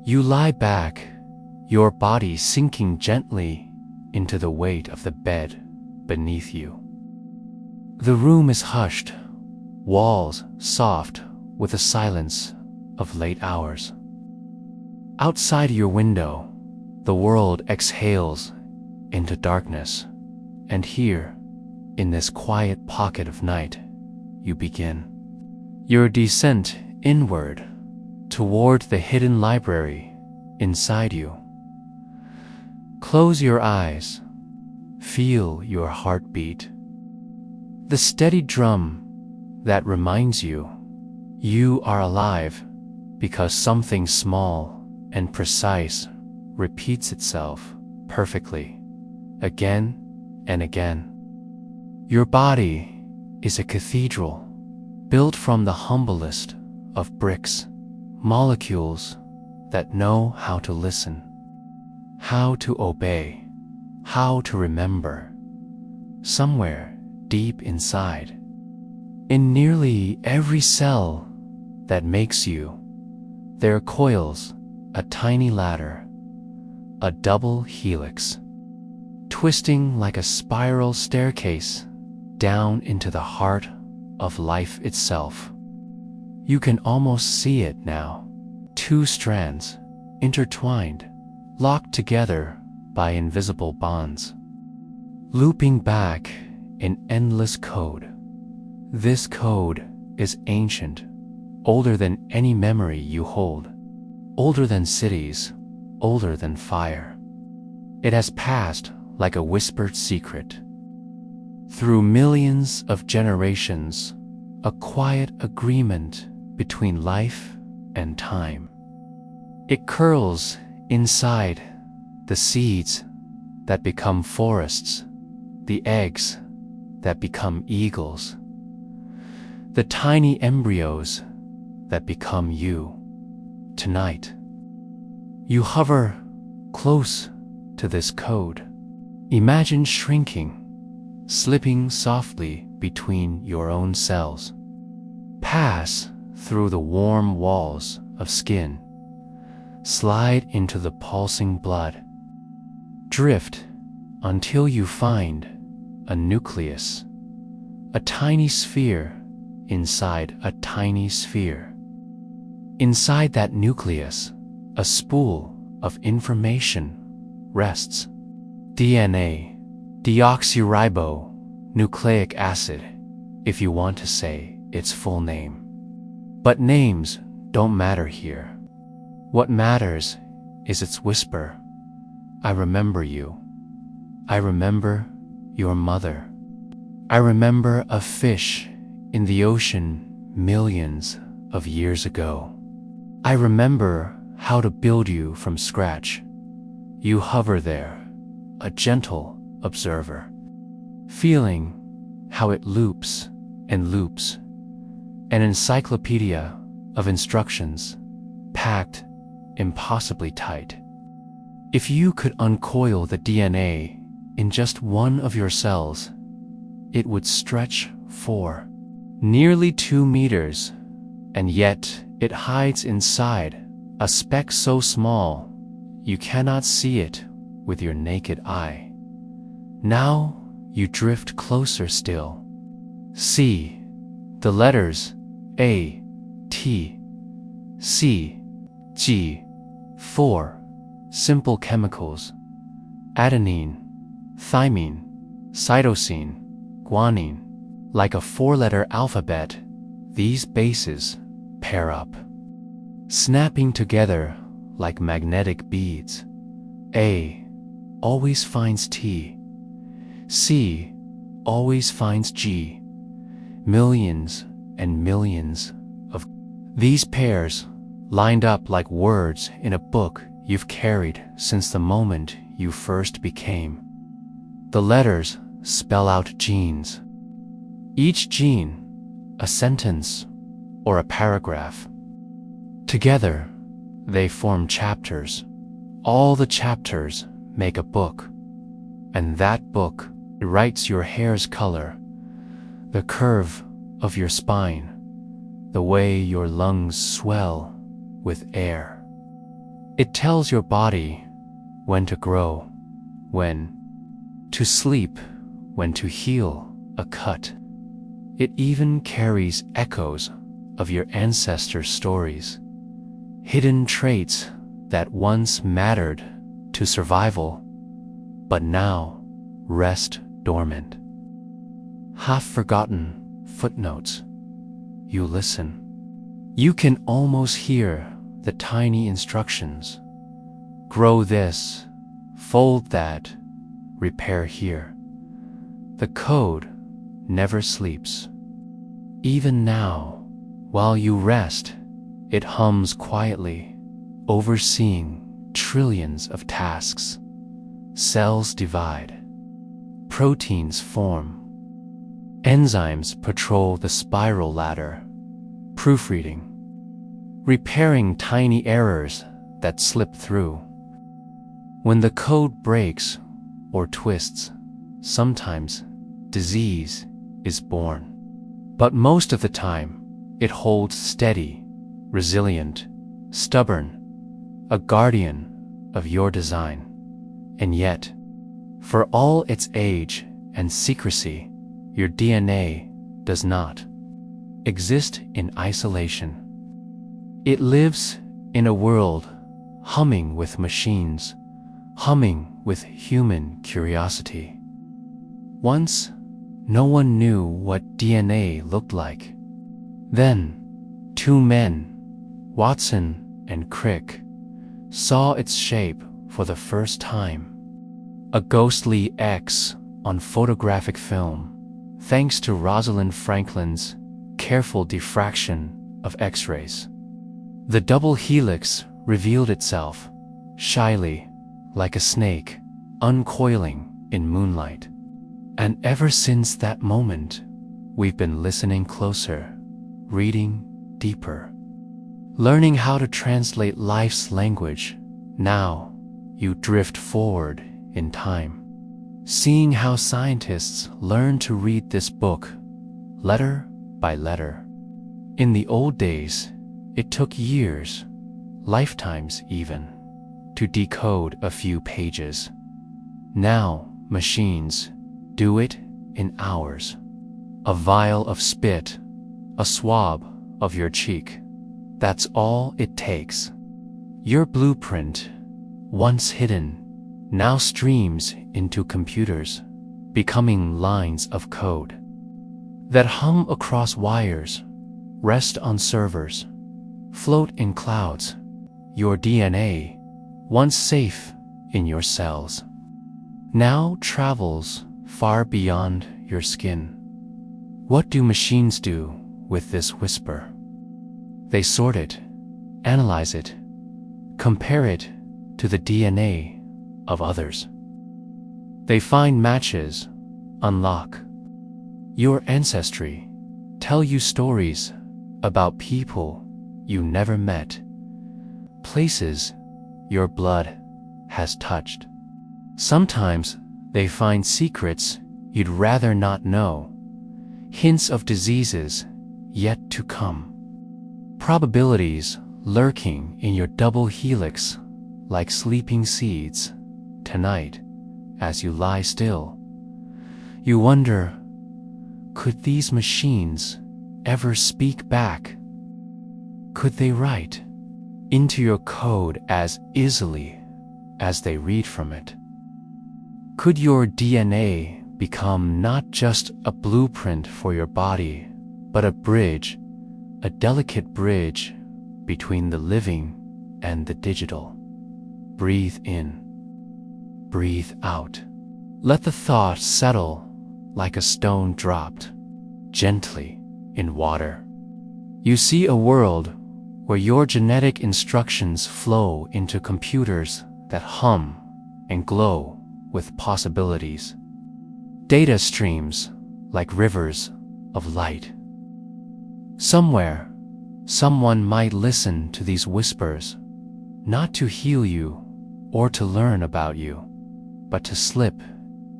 You lie back, your body sinking gently into the weight of the bed beneath you. The room is hushed, walls soft with the silence of late hours. Outside your window, the world exhales into darkness, and here, in this quiet pocket of night, you begin your descent inward toward the hidden library inside you. Close your eyes, feel your heartbeat, the steady drum that reminds you you are alive because something small and precise repeats itself perfectly, again and again. Your body is a cathedral built from the humblest of bricks, molecules that know how to listen, how to obey, how to remember. Somewhere deep inside, in nearly every cell that makes you, there coils a tiny ladder, a double helix, twisting like a spiral staircase down into the heart of life itself. You can almost see it now, two strands, intertwined, locked together by invisible bonds, looping back in endless code. This code is ancient, older than any memory you hold, older than cities, older than fire. It has passed like a whispered secret. Through millions of generations, a quiet agreement between life and time. It curls inside the seeds that become forests, the eggs that become eagles, the tiny embryos that become you. Tonight, you hover close to this code. Imagine shrinking, slipping softly between your own cells. Pass through the warm walls of skin. Slide into the pulsing blood. Drift until you find a nucleus, a tiny sphere inside a tiny sphere. Inside that nucleus, a spool of information rests. DNA, deoxyribonucleic acid, if you want to say its full name. But names don't matter here. What matters is its whisper. I remember you. I remember your mother. I remember a fish in the ocean millions of years ago. I remember how to build you from scratch. You hover there, a gentle observer, feeling how it loops and loops, an encyclopedia of instructions packed impossibly tight. If you could uncoil the DNA in just one of your cells, it would stretch for nearly 2 meters, and yet it hides inside a speck so small you cannot see it with your naked eye. Now you drift closer still. See the letters A, T, C, G, 4 simple chemicals: adenine, thymine, cytosine, guanine. Like a 4-letter alphabet, these bases pair up, snapping together like magnetic beads. A always finds T, C always finds G. Millions and millions of these pairs lined up like words in a book you've carried since the moment you first became. The letters spell out genes. Each gene, a sentence or a paragraph. Together, they form chapters. All the chapters make a book, and that book writes your hair's color, the curve of your spine, the way your lungs swell with air. It tells your body when to grow, when to sleep, when to heal a cut. It even carries echoes of your ancestors' stories, hidden traits that once mattered to survival, but now rest dormant. Half-forgotten footnotes. You listen. You can almost hear the tiny instructions. Grow this, fold that, repair here. The code never sleeps. Even now, while you rest, it hums quietly, overseeing trillions of tasks. Cells divide. Proteins form. Enzymes patrol the spiral ladder. Proofreading. Repairing tiny errors that slip through. When the code breaks or twists, sometimes disease is born. But most of the time, it holds steady, resilient, stubborn, a guardian of your design. And yet, for all its age and secrecy, your DNA does not exist in isolation. It lives in a world humming with machines, humming with human curiosity. Once, no one knew what DNA looked like. Then, two men, Watson and Crick, saw its shape for the first time. A ghostly X on photographic film, thanks to Rosalind Franklin's careful diffraction of X-rays. The double helix revealed itself, shyly, like a snake, uncoiling in moonlight. And ever since that moment, we've been listening closer, reading deeper, learning how to translate life's language. Now, you drift forward in time, seeing how scientists learn to read this book, letter by letter. In the old days, it took years, lifetimes even, to decode a few pages. Now, machines do it in hours. A vial of spit, a swab of your cheek. That's all it takes. Your blueprint, once hidden, now streams into computers, becoming lines of code that hum across wires, rest on servers, float in clouds. Your DNA, once safe in your cells, now travels far beyond your skin. What do machines do with this whisper? They sort it, analyze it, compare it to the DNA of others. They find matches, unlock your ancestry, tell you stories about people you never met, places your blood has touched. Sometimes they find secrets you'd rather not know, hints of diseases yet to come, probabilities lurking in your double helix like sleeping seeds. Tonight, as you lie still, you wonder, could these machines ever speak back? Could they write into your code as easily as they read from it? Could your DNA become not just a blueprint for your body, but a bridge, a delicate bridge between the living and the digital? Breathe in, breathe out. Let the thought settle like a stone dropped gently in water. You see a world where your genetic instructions flow into computers that hum and glow with possibilities. Data streams like rivers of light. Somewhere, someone might listen to these whispers, not to heal you or to learn about you, but to slip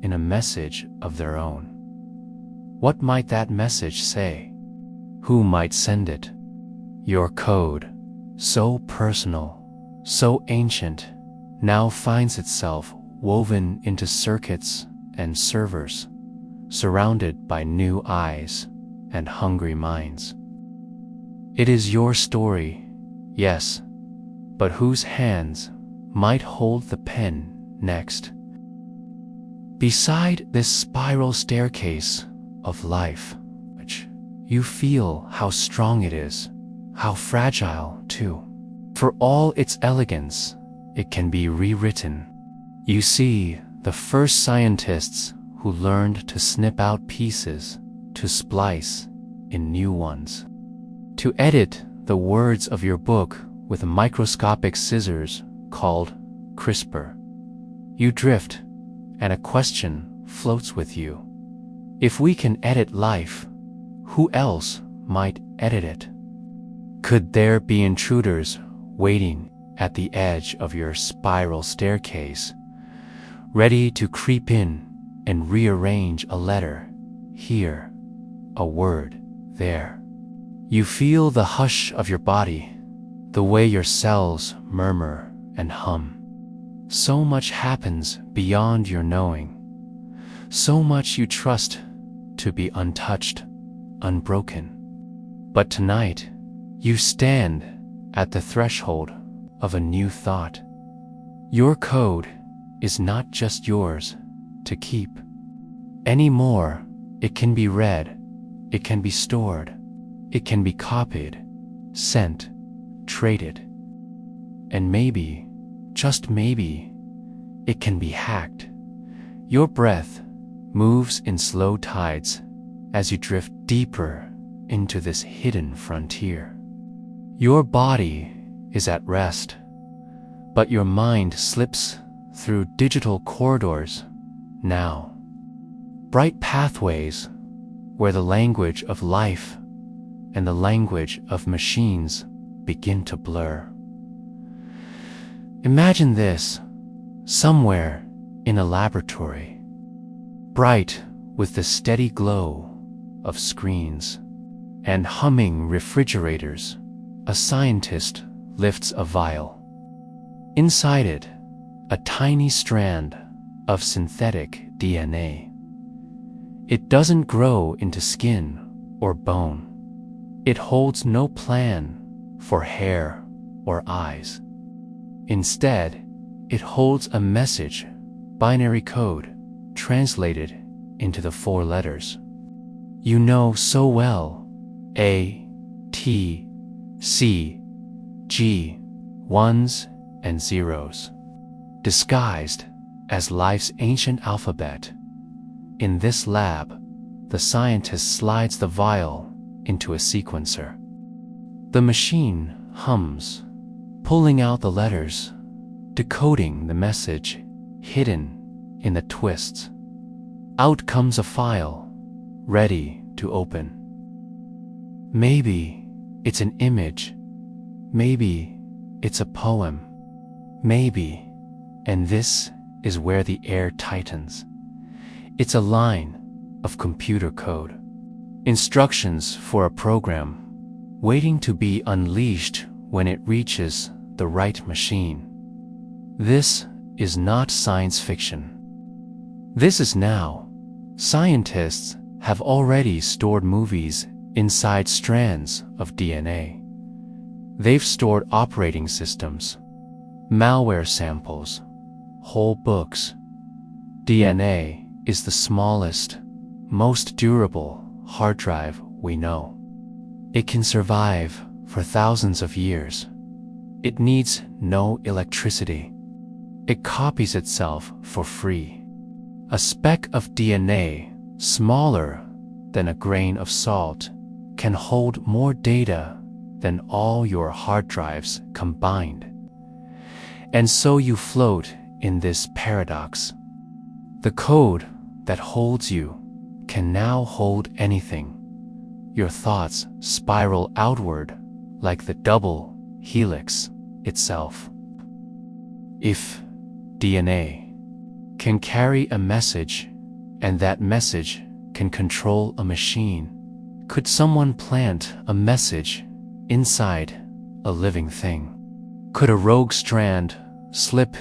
in a message of their own. What might that message say? Who might send it? Your code, so personal, so ancient, now finds itself woven into circuits and servers, surrounded by new eyes and hungry minds. It is your story, yes, but whose hands might hold the pen next? Beside this spiral staircase of life, which you feel how strong it is, how fragile too. For all its elegance, it can be rewritten. You see the first scientists who learned to snip out pieces, to splice in new ones, to edit the words of your book with microscopic scissors called CRISPR. You drift, and a question floats with you. If we can edit life, who else might edit it? Could there be intruders waiting at the edge of your spiral staircase, ready to creep in and rearrange a letter here, a word there? You feel the hush of your body, the way your cells murmur and hum. So much happens beyond your knowing, so much you trust to be untouched, unbroken. But tonight, you stand at the threshold of a new thought. Your code is not just yours to keep. Anymore, it can be read, it can be stored, it can be copied, sent, traded. And maybe, just maybe, it can be hacked. Your breath moves in slow tides as you drift deeper into this hidden frontier. Your body is at rest, but your mind slips through digital corridors now. Bright pathways where the language of life and the language of machines begin to blur. Imagine this, somewhere in a laboratory, bright with the steady glow of screens and humming refrigerators. A scientist lifts a vial. Inside it, a tiny strand of synthetic DNA. It doesn't grow into skin or bone. It holds no plan for hair or eyes. Instead, it holds a message, binary code, translated into the 4 letters you know so well: A, T, C, G, ones and zeros, disguised as life's ancient alphabet. In this lab, the scientist slides the vial into a sequencer. The machine hums, pulling out the letters, decoding the message hidden in the twists. Out comes a file, ready to open. Maybe it's an image, maybe it's a poem, maybe, and this is where the air tightens. It's a line of computer code, instructions for a program, waiting to be unleashed when it reaches the right machine. This is not science fiction. This is now. Scientists have already stored movies inside strands of DNA. They've stored operating systems, malware samples, whole books. DNA is the smallest, most durable hard drive we know. It can survive for thousands of years. It needs no electricity. It copies itself for free. A speck of DNA, smaller than a grain of salt, can hold more data than all your hard drives combined. And so you float in this paradox. The code that holds you can now hold anything. Your thoughts spiral outward like the double helix itself. If DNA can carry a message, and that message can control a machine, could someone plant a message inside a living thing? Could a rogue strand slip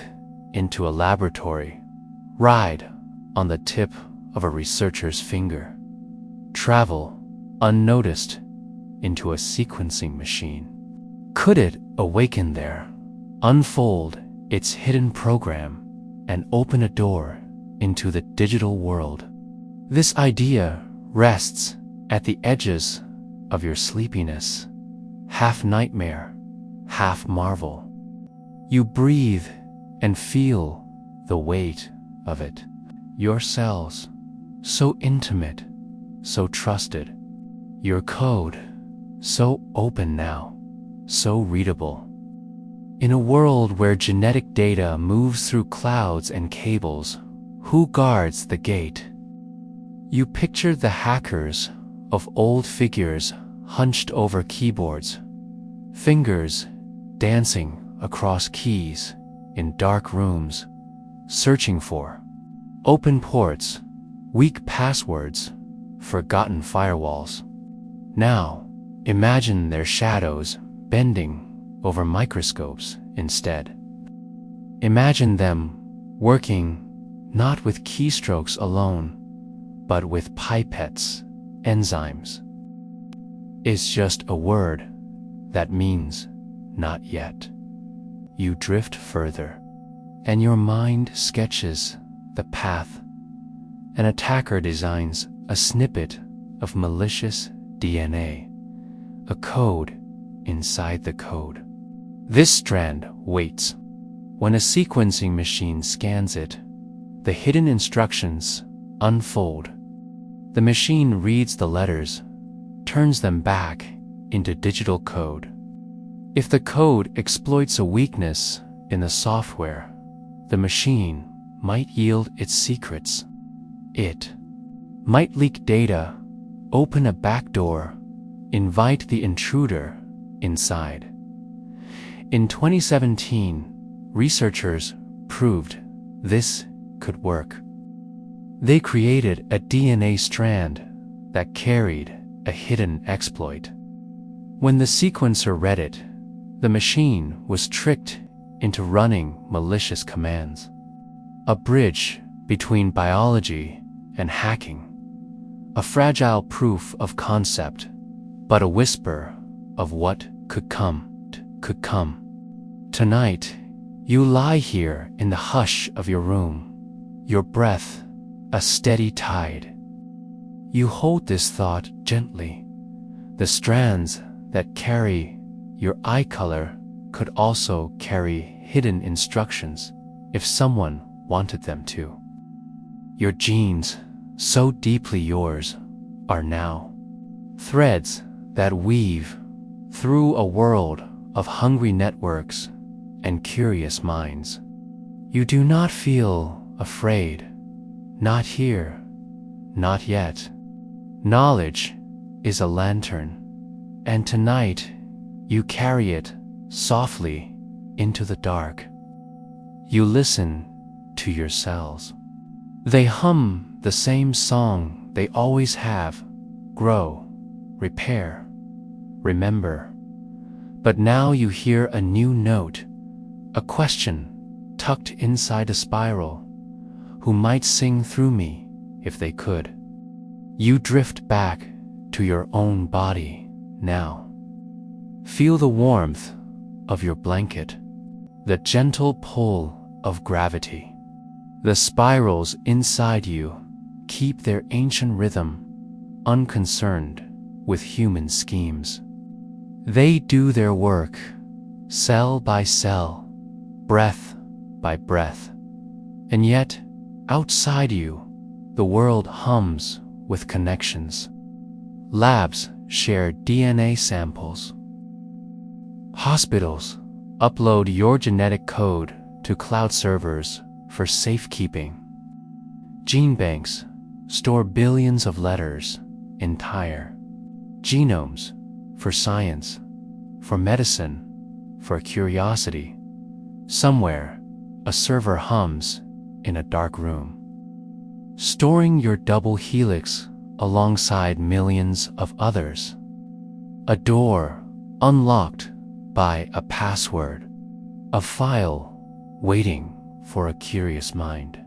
into a laboratory, ride on the tip of a researcher's finger, travel unnoticed into a sequencing machine? Could it awaken there, unfold its hidden program, and open a door into the digital world? This idea rests at the edges of your sleepiness, half nightmare, half marvel. You breathe and feel the weight of it. Your cells, so intimate, so trusted. Your code, so open now, so readable. In a world where genetic data moves through clouds and cables, who guards the gate? You picture the hackers of old figures hunched over keyboards, fingers dancing across keys in dark rooms, searching for open ports, weak passwords, forgotten firewalls. Now, imagine their shadows bending over microscopes instead. Imagine them working not with keystrokes alone, but with pipettes, enzymes. It's just a word that means not yet. You drift further, and your mind sketches the path. An attacker designs a snippet of malicious DNA, a code inside the code. This strand waits. When a sequencing machine scans it, the hidden instructions unfold. The machine reads the letters, turns them back into digital code. If the code exploits a weakness in the software, the machine might yield its secrets. It might leak data, open a backdoor, invite the intruder inside. In 2017, researchers proved this could work. They created a DNA strand that carried a hidden exploit. When the sequencer read it, the machine was tricked into running malicious commands. A bridge between biology and hacking. A fragile proof of concept, but a whisper of what could come. Tonight, you lie here in the hush of your room, your breath a steady tide. You hold this thought gently. The strands that carry your eye color could also carry hidden instructions if someone wanted them to. Your genes, so deeply yours, are now threads that weave through a world of hungry networks and curious minds. You do not feel afraid. Not here, not yet. Knowledge is a lantern, and tonight you carry it softly into the dark. You listen to your cells. They hum the same song they always have: grow, repair, remember. But now you hear a new note, a question tucked inside a spiral. Who might sing through me if they could? You drift back to your own body now. Feel the warmth of your blanket, the gentle pull of gravity. The spirals inside you keep their ancient rhythm, unconcerned with human schemes. They do their work, cell by cell, breath by breath, and yet, outside you, the world hums with connections. Labs share DNA samples. Hospitals upload your genetic code to cloud servers for safekeeping. Gene banks store billions of letters, entire genomes, for science, for medicine, for curiosity. Somewhere, a server hums in a dark room, storing your double helix alongside millions of others. A door unlocked by a password, a file waiting for a curious mind.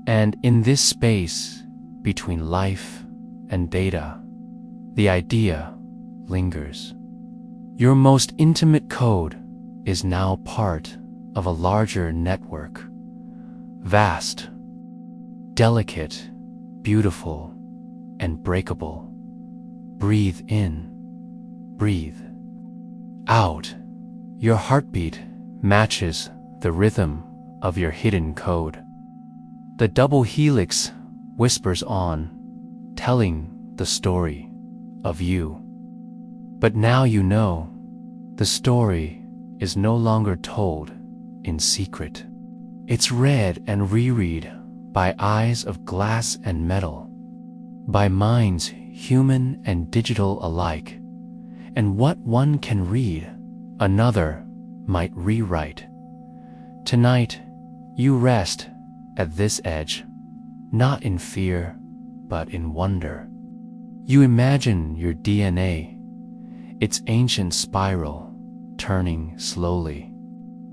And in this space between life and data, the idea lingers. Your most intimate code is now part of a larger network, vast, delicate, beautiful, and breakable. Breathe in, breathe out. Your heartbeat matches the rhythm of your hidden code. The double helix whispers on, telling the story of you. But now you know, the story is no longer told in secret. It's read and reread by eyes of glass and metal, by minds human and digital alike. And what one can read, another might rewrite. Tonight, you rest at this edge, not in fear, but in wonder. You imagine your DNA, its ancient spiral, turning slowly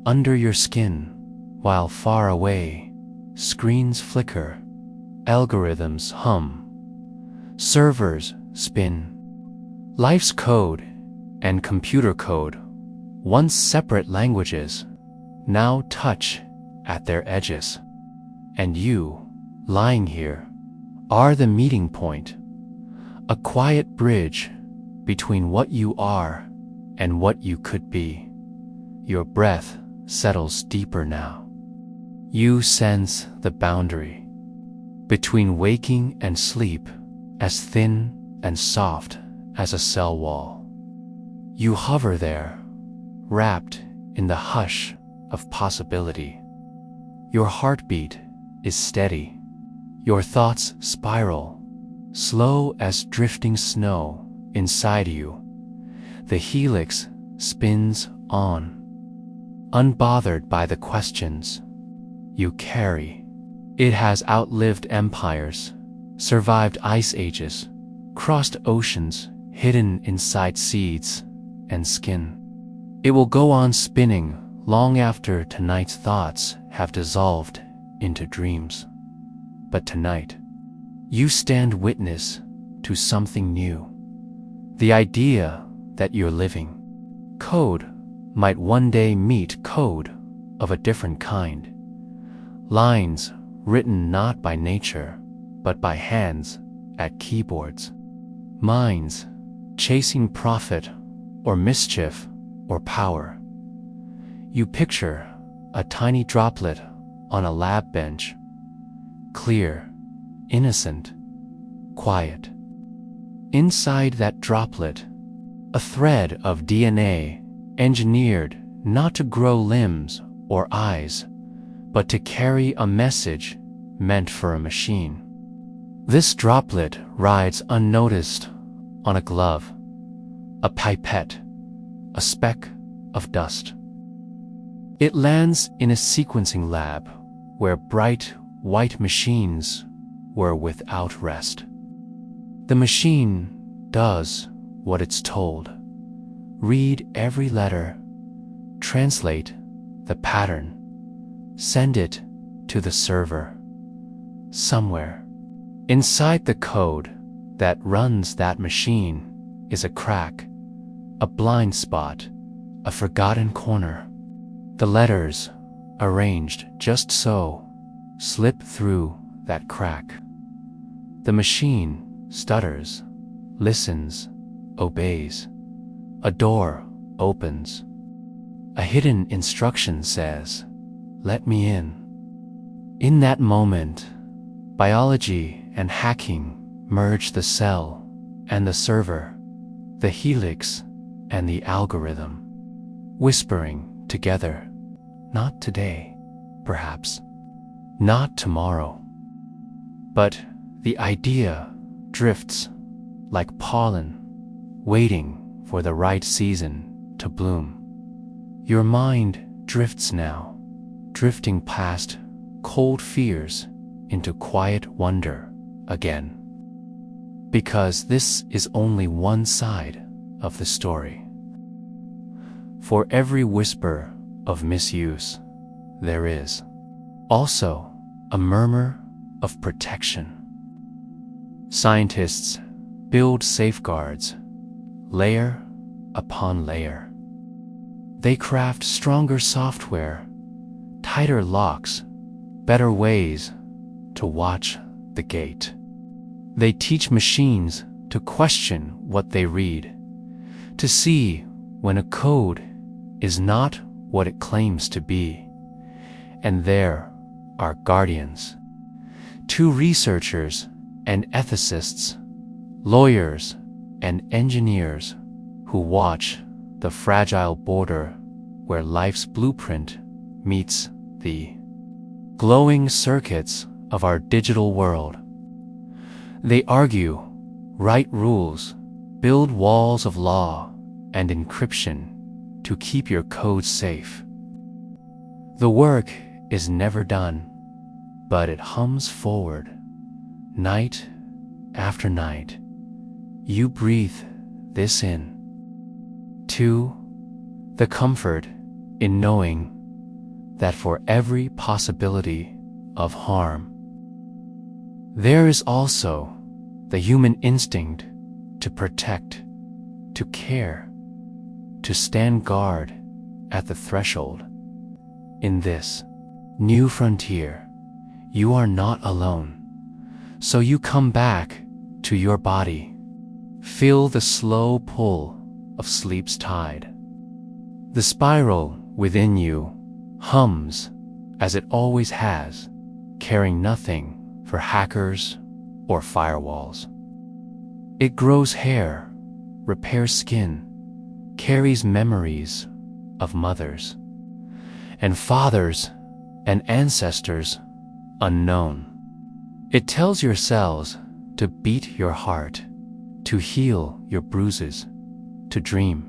under your skin, while far away, screens flicker, algorithms hum, servers spin. Life's code and computer code, once separate languages, now touch at their edges. And you, lying here, are the meeting point, a quiet bridge between what you are and what you could be. Your breath settles deeper now. You sense the boundary between waking and sleep as thin and soft as a cell wall. You hover there, wrapped in the hush of possibility. Your heartbeat is steady. Your thoughts spiral, slow as drifting snow inside you. The helix spins on, unbothered by the questions you carry. It has outlived empires, survived ice ages, crossed oceans, hidden inside seeds and skin. It will go on spinning long after tonight's thoughts have dissolved into dreams. But tonight, you stand witness to something new. The idea that you're living. Code might one day meet code of a different kind. Lines written not by nature, but by hands at keyboards. Minds chasing profit or mischief or power. You picture a tiny droplet on a lab bench, clear, innocent, quiet. Inside that droplet, a thread of DNA engineered not to grow limbs or eyes, but to carry a message meant for a machine. This droplet rides unnoticed on a glove, a pipette, a speck of dust. It lands in a sequencing lab where bright white machines were without rest. The machine does what it's told. Read every letter, translate the pattern, send it to the server. Somewhere inside the code that runs that machine is a crack, a blind spot, a forgotten corner. The letters, arranged just so, slip through that crack. The machine stutters, listens, obeys. A door opens. A hidden instruction says, "Let me in." In that moment, biology and hacking merge, the cell and the server, the helix and the algorithm, whispering together, not today, perhaps, not tomorrow. But the idea drifts like pollen, waiting for the right season to bloom. Your mind drifts now, drifting past cold fears into quiet wonder again. Because this is only one side of the story. For every whisper of misuse, there is also a murmur of protection. Scientists build safeguards, layer upon layer. They craft stronger software, tighter locks, better ways to watch the gate. They teach machines to question what they read, to see when a code is not what it claims to be. And there are guardians, two researchers and ethicists, lawyers and engineers who watch the fragile border where life's blueprint meets the glowing circuits of our digital world. They argue, write rules, build walls of law and encryption to keep your code safe. The work is never done, but it hums forward, night after night. You breathe this in. 2. The comfort in knowing that for every possibility of harm, there is also the human instinct to protect, to care, to stand guard at the threshold. In this new frontier, you are not alone. So you come back to your body. Feel the slow pull of sleep's tide. The spiral within you hums as it always has, caring nothing for hackers or firewalls. It grows hair, repairs skin, carries memories of mothers and fathers and ancestors unknown. It tells your cells to beat your heart, to heal your bruises, to dream.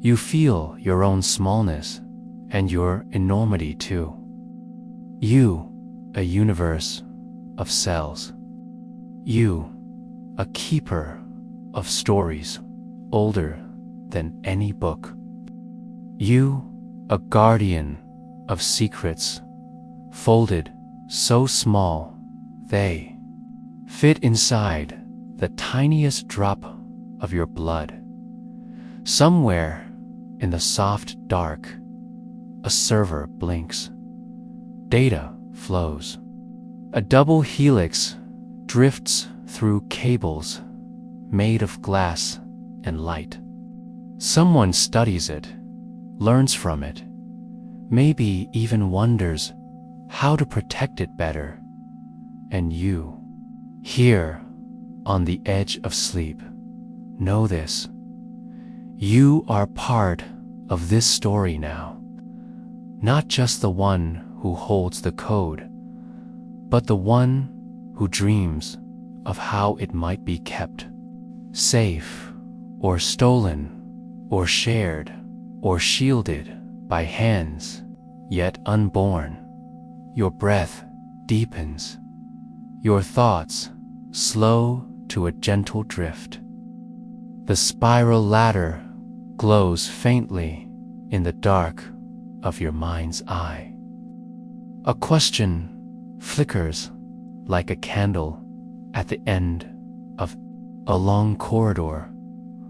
You feel your own smallness and your enormity too. You, a universe of cells. You, a keeper of stories older than any book. You, a guardian of secrets, folded so small they fit inside the tiniest drop of your blood. Somewhere in the soft dark, a server blinks. Data flows. A double helix drifts through cables made of glass and light. Someone studies it, learns from it, maybe even wonders how to protect it better. And you, here on the edge of sleep, know this. You are part of this story now. Not just the one who holds the code, but the one who dreams of how it might be kept, safe, or stolen, or shared, or shielded by hands yet unborn. Your breath deepens, your thoughts slow to a gentle drift. The spiral ladder glows faintly in the dark of your mind's eye. A question flickers like a candle at the end of a long corridor.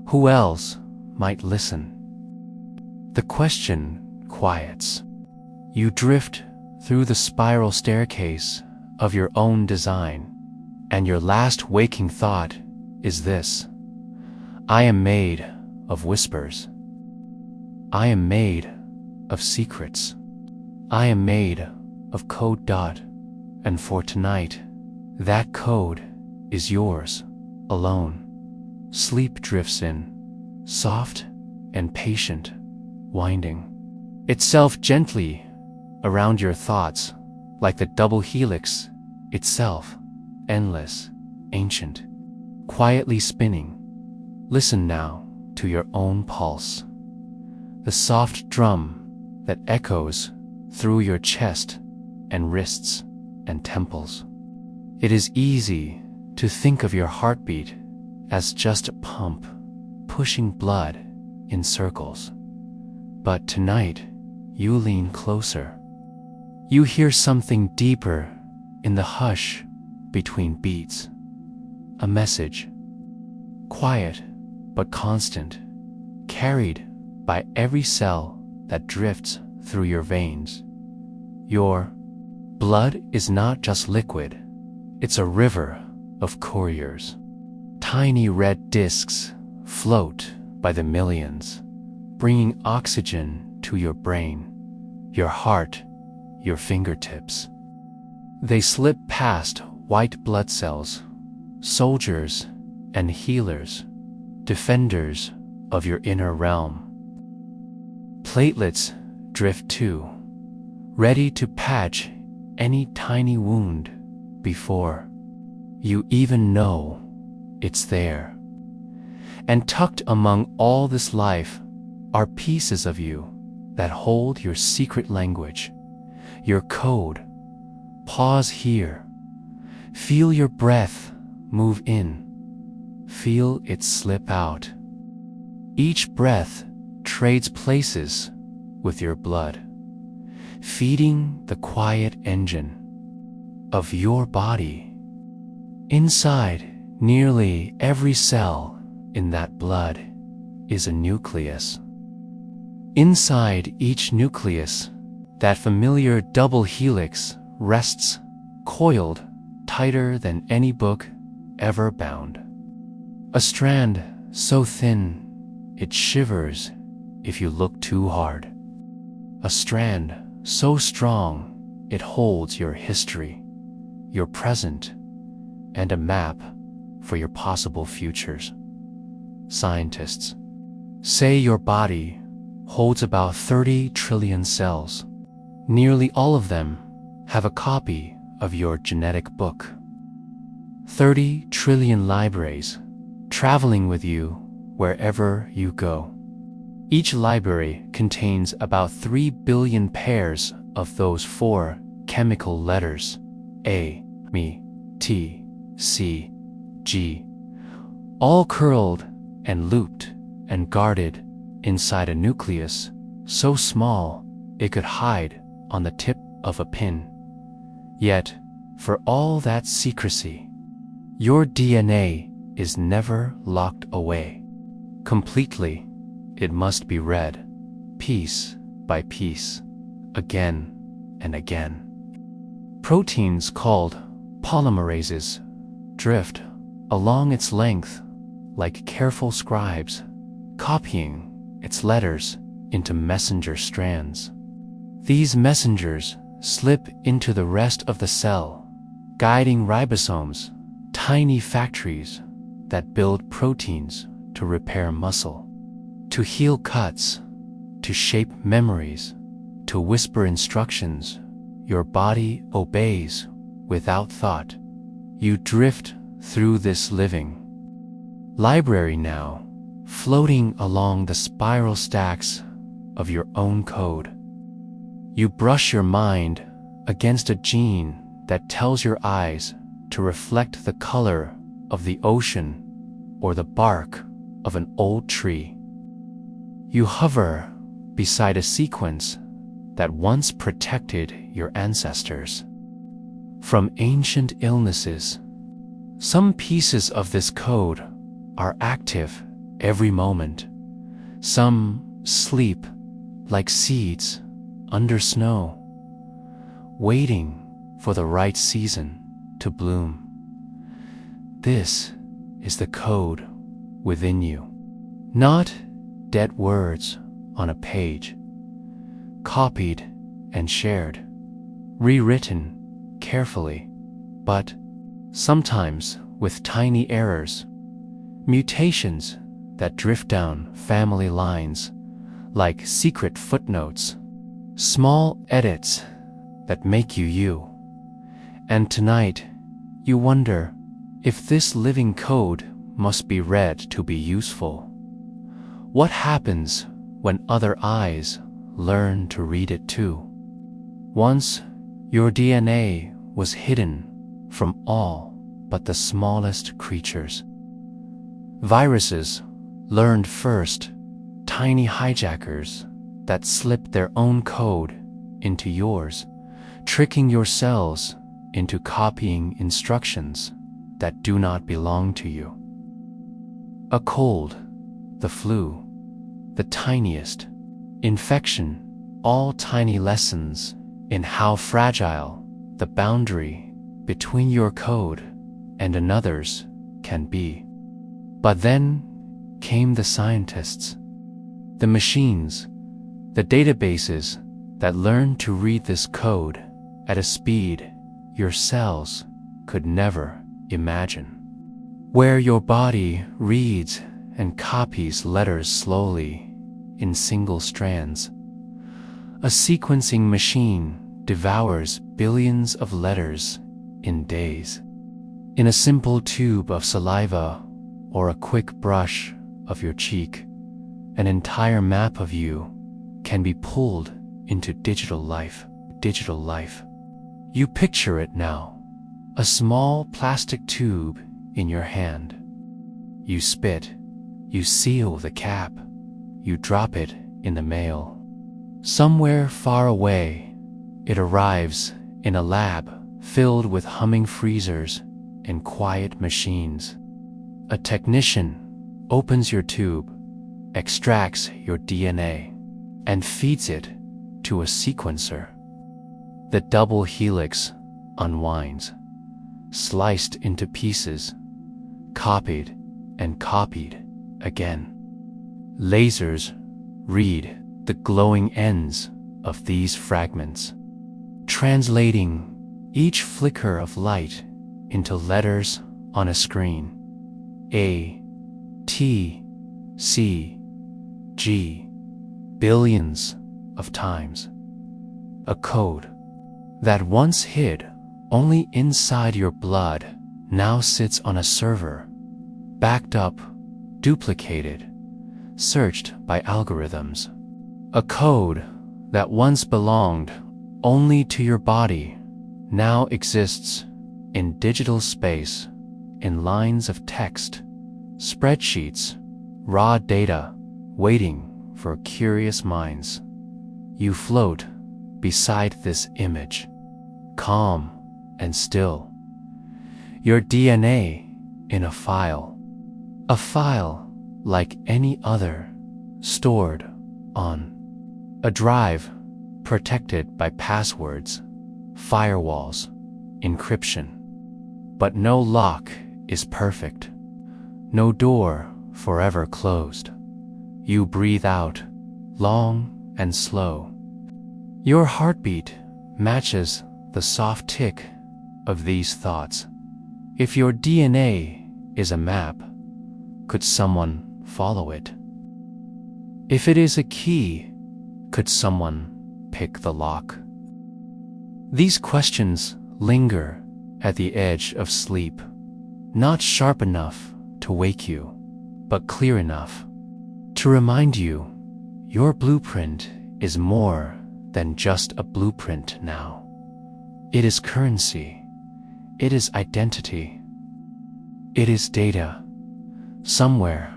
Who else might listen? The question quiets. You drift through the spiral staircase of your own design, and your last waking thought is this: I am made of whispers. I am made of secrets. I am made of code. And for tonight, that code is yours alone. Sleep drifts in, soft and patient, winding itself gently around your thoughts like the double helix itself, endless, ancient, quietly spinning. Listen now to your own pulse, the soft drum that echoes through your chest and wrists and temples. It is easy to think of your heartbeat as just a pump pushing blood in circles. But tonight, you lean closer. You hear something deeper in the hush between beats. A message, quiet but constant, carried by every cell that drifts through your veins. Your blood is not just liquid, it's a river of couriers. Tiny red discs float by the millions, bringing oxygen to your brain, your heart, your fingertips. They slip past white blood cells, soldiers and healers, defenders of your inner realm. Platelets drift too, ready to patch any tiny wound before you even know it's there. And tucked among all this life are pieces of you that hold your secret language, your code. Pause here. Feel your breath move in. Feel it slip out. Each breath trades places with your blood, feeding the quiet engine of your body. Inside nearly every cell in that blood is a nucleus. Inside each nucleus, that familiar double helix rests, coiled tighter than any book ever bound. A strand so thin it shivers if you look too hard. A strand so strong it holds your history, your present, and a map for your possible futures. Scientists say your body holds about 30 trillion cells. Nearly all of them have a copy of your genetic book. 30 trillion libraries traveling with you wherever you go. Each library contains about 3 billion pairs of those 4 chemical letters, A, M, T, C, G, all curled and looped and guarded inside a nucleus so small it could hide on the tip of a pin. Yet, for all that secrecy, your DNA is never locked away. Completely, it must be read, piece by piece, again and again. Proteins called polymerases drift along its length like careful scribes, copying its letters into messenger strands. These messengers slip into the rest of the cell, guiding ribosomes, tiny factories that build proteins to repair muscle, to heal cuts, to shape memories, to whisper instructions your body obeys without thought. You drift through this living library now, floating along the spiral stacks of your own code. You brush your mind against a gene that tells your eyes to reflect the color of the ocean or the bark of an old tree. You hover beside a sequence that once protected your ancestors from ancient illnesses. Some pieces of this code are active every moment. Some sleep like seeds under snow, waiting for the right season to bloom. This is the code within you, not dead words on a page, copied and shared, rewritten carefully, but sometimes with tiny errors, mutations that drift down family lines like secret footnotes, small edits that make you you. And tonight, you wonder if this living code must be read to be useful. What happens when other eyes learn to read it too? Once, your DNA was hidden from all but the smallest creatures. Viruses learned first, tiny hijackers that slip their own code into yours, tricking your cells into copying instructions that do not belong to you. A cold, the flu, the tiniest infection, all tiny lessons in how fragile the boundary between your code and another's can be. But then came the scientists, the machines, the databases that learned to read this code at a speed your cells could never imagine. Where your body reads and copies letters slowly in single strands, a sequencing machine devours billions of letters in days. In a simple tube of saliva or a quick brush of your cheek, an entire map of you can be pulled into digital life. You picture it now, a small plastic tube in your hand. You spit, you seal the cap, you drop it in the mail. Somewhere far away, it arrives in a lab filled with humming freezers and quiet machines. A technician opens your tube, extracts your DNA, and feeds it to a sequencer. The double helix unwinds, sliced into pieces, copied and copied again. Lasers read the glowing ends of these fragments, translating each flicker of light into letters on a screen. A, T, C, G, billions of times. A code that once hid only inside your blood now sits on a server, backed up, duplicated, searched by algorithms. A code that once belonged only to your body now exists in digital space, in lines of text, spreadsheets, raw data, waiting for curious minds. You float beside this image, calm and still, your DNA in a file like any other, stored on a drive, protected by passwords, firewalls, encryption. But no lock is perfect, no door forever closed. You breathe out, long and slow. Your heartbeat matches the soft tick of these thoughts. If your DNA is a map, could someone follow it? If it is a key, could someone pick the lock? These questions linger at the edge of sleep, not sharp enough to wake you, but clear enough to remind you your blueprint is more than just a blueprint now. It is currency. It is identity. It is data. Somewhere,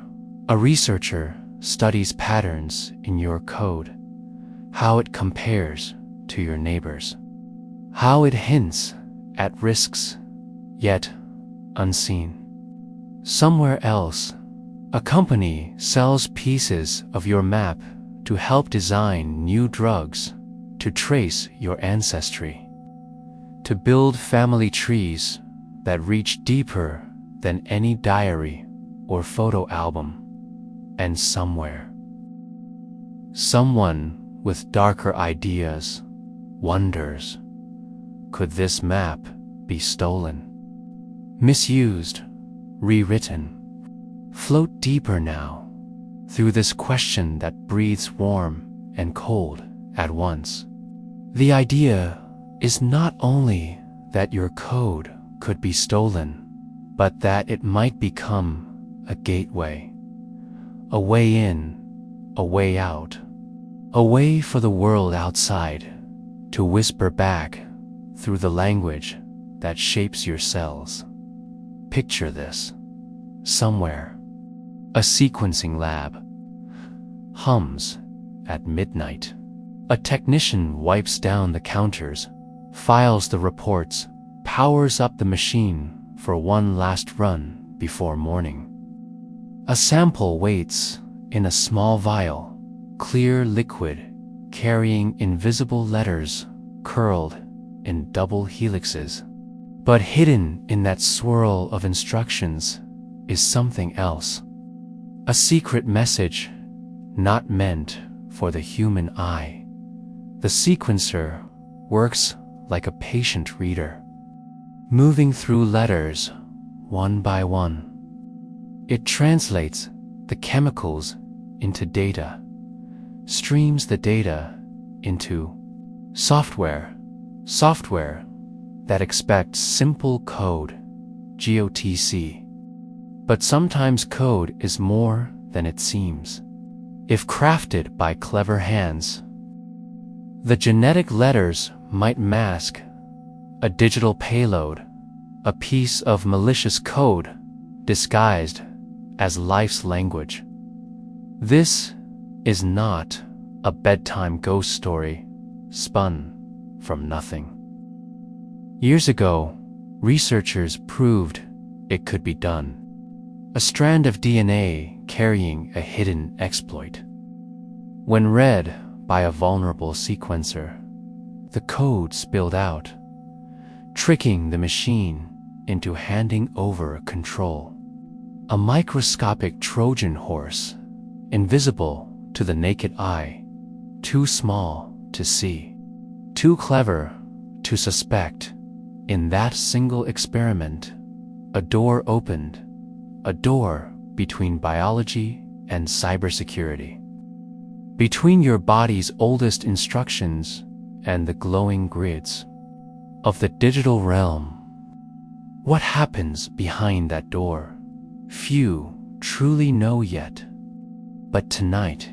a researcher studies patterns in your code, how it compares to your neighbors, how it hints at risks, yet unseen. Somewhere else, a company sells pieces of your map to help design new drugs, to trace your ancestry, to build family trees that reach deeper than any diary or photo album. And somewhere, someone with darker ideas wonders, could this map be stolen, misused, rewritten? Float deeper now through this question that breathes warm and cold at once. The idea is not only that your code could be stolen, but that it might become a gateway, a way in, a way out, a way for the world outside to whisper back through the language that shapes your cells. Picture this. Somewhere, a sequencing lab hums at midnight. A technician wipes down the counters, files the reports, powers up the machine for one last run before morning. A sample waits in a small vial, clear liquid carrying invisible letters curled in double helixes. But hidden in that swirl of instructions is something else. A secret message not meant for the human eye. The sequencer works like a patient reader, moving through letters one by one. It translates the chemicals into data, streams the data into software that expects simple code, GOTC. But sometimes code is more than it seems. If crafted by clever hands, the genetic letters might mask a digital payload, a piece of malicious code disguised as life's language. This is not a bedtime ghost story spun from nothing. Years ago, researchers proved it could be done. A strand of DNA carrying a hidden exploit. When read by a vulnerable sequencer, the code spilled out, tricking the machine into handing over control. A microscopic Trojan horse, invisible to the naked eye, too small to see, too clever to suspect. In that single experiment, a door opened, a door between biology and cybersecurity, between your body's oldest instructions and the glowing grids of the digital realm. What happens behind that door? Few truly know yet, but tonight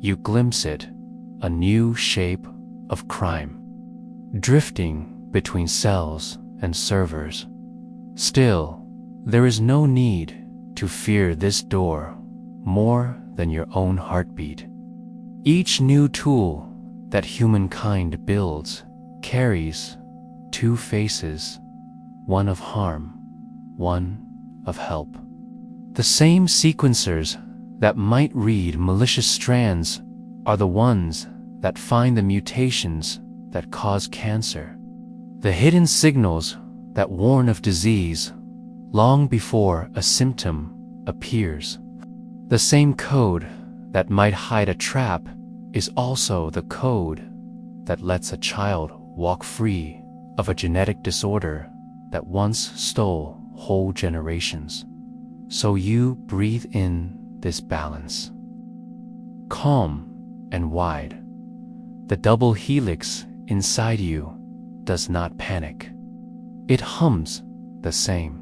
you glimpse it, a new shape of crime, drifting between cells and servers. Still, there is no need to fear this door more than your own heartbeat. Each new tool that humankind builds carries two faces, one of harm, one of help. The same sequencers that might read malicious strands are the ones that find the mutations that cause cancer, the hidden signals that warn of disease long before a symptom appears. The same code that might hide a trap is also the code that lets a child walk free of a genetic disorder that once stole whole generations. So you breathe in this balance, calm and wide. The double helix inside you does not panic. It hums the same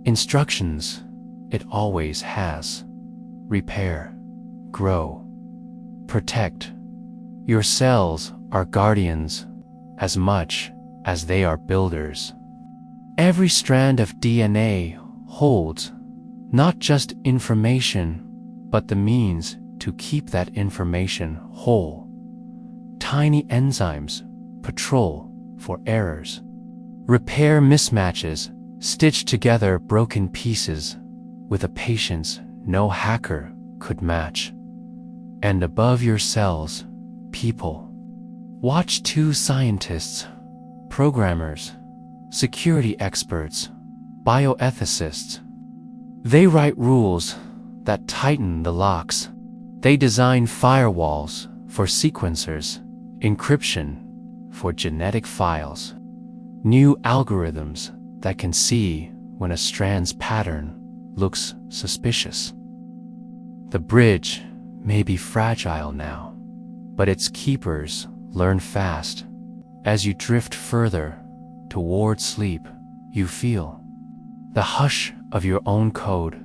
instructions it always has. Repair, grow, protect. Your cells are guardians as much as they are builders. Every strand of DNA holds not just information, but the means to keep that information whole. Tiny enzymes patrol for errors, repair mismatches, stitch together broken pieces with a patience no hacker could match. And above your cells, people. Watch two scientists, programmers, security experts, bioethicists. They write rules that tighten the locks. They design firewalls for sequencers, encryption for genetic files, new algorithms that can see when a strand's pattern looks suspicious. The bridge may be fragile now, but its keepers learn fast. As you drift further toward sleep, you feel the hush of your own code.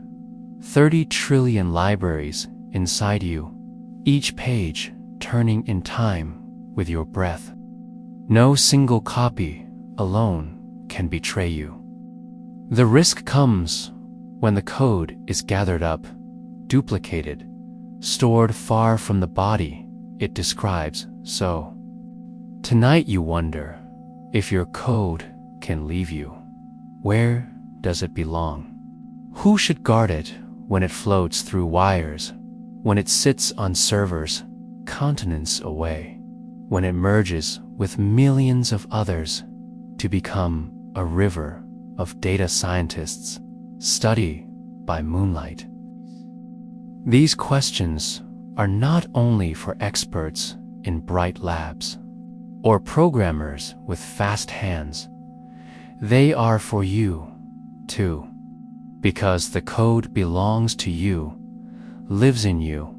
30 trillion libraries inside you, each page turning in time with your breath. No single copy alone can betray you. The risk comes when the code is gathered up, duplicated, stored far from the body, it describes so. Tonight you wonder if your code can leave you. Where does it belong? Who should guard it when it floats through wires, when it sits on servers continents away, when it merges with millions of others to become a river of data scientists study by moonlight? These questions are not only for experts in bright labs or programmers with fast hands. They are for you, too, because the code belongs to you, lives in you,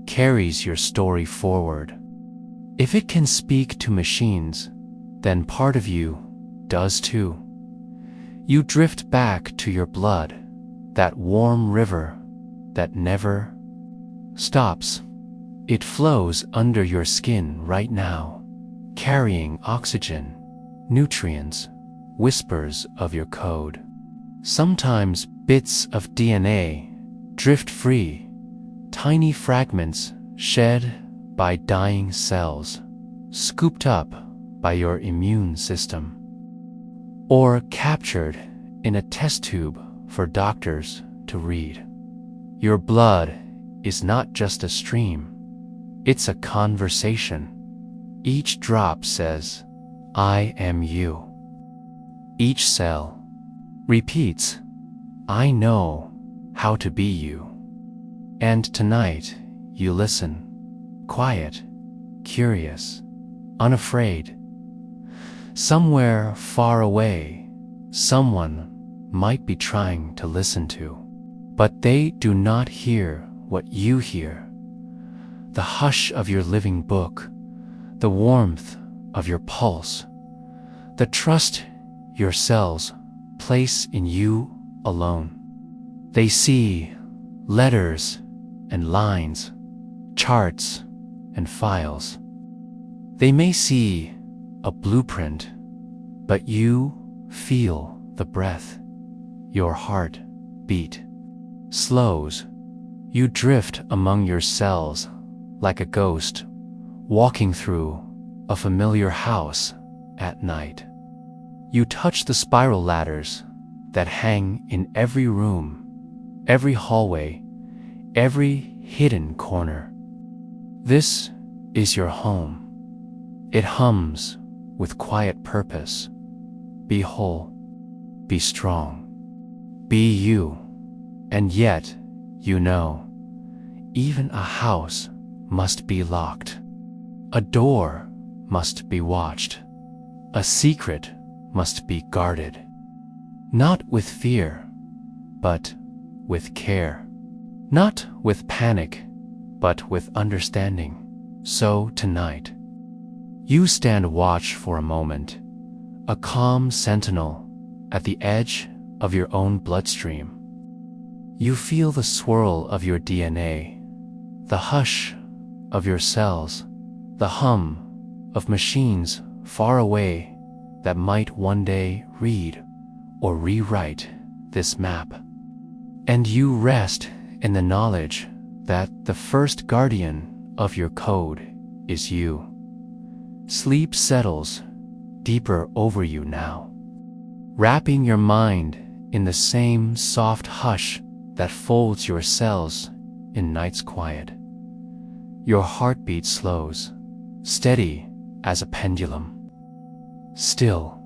carries your story forward. If it can speak to machines, then part of you does too. You drift back to your blood, that warm river that never stops. It flows under your skin right now, carrying oxygen, nutrients, whispers of your code. Sometimes bits of DNA drift free, tiny fragments shed by dying cells, scooped up by your immune system, or captured in a test tube for doctors to read. Your blood is not just a stream, it's a conversation. Each drop says, "I am you." Each cell repeats, "I know how to be you." And tonight you listen, quiet, curious, unafraid. Somewhere far away, someone might be trying to listen to, but they do not hear what you hear. The hush of your living book, the warmth of your pulse, the trust your cells place in you alone. They see letters and lines, charts and files. They may see a blueprint, but you feel the breath. Your heart beat slows. You drift among your cells like a ghost walking through a familiar house at night. You touch the spiral ladders that hang in every room, every hallway, every hidden corner. This is your home. It hums with quiet purpose. Be whole, be strong, be you. And yet, you know, even a house must be locked. A door must be watched. A secret must be guarded. Not with fear, but with care. Not with panic, but with understanding. So tonight, you stand watch for a moment, a calm sentinel at the edge of your own bloodstream. You feel the swirl of your DNA, the hush of your cells, the hum of machines far away that might one day read or rewrite this map. And you rest in the knowledge that the first guardian of your code is you. Sleep settles deeper over you now, wrapping your mind in the same soft hush that folds your cells in night's quiet. Your heartbeat slows, steady as a pendulum. Still,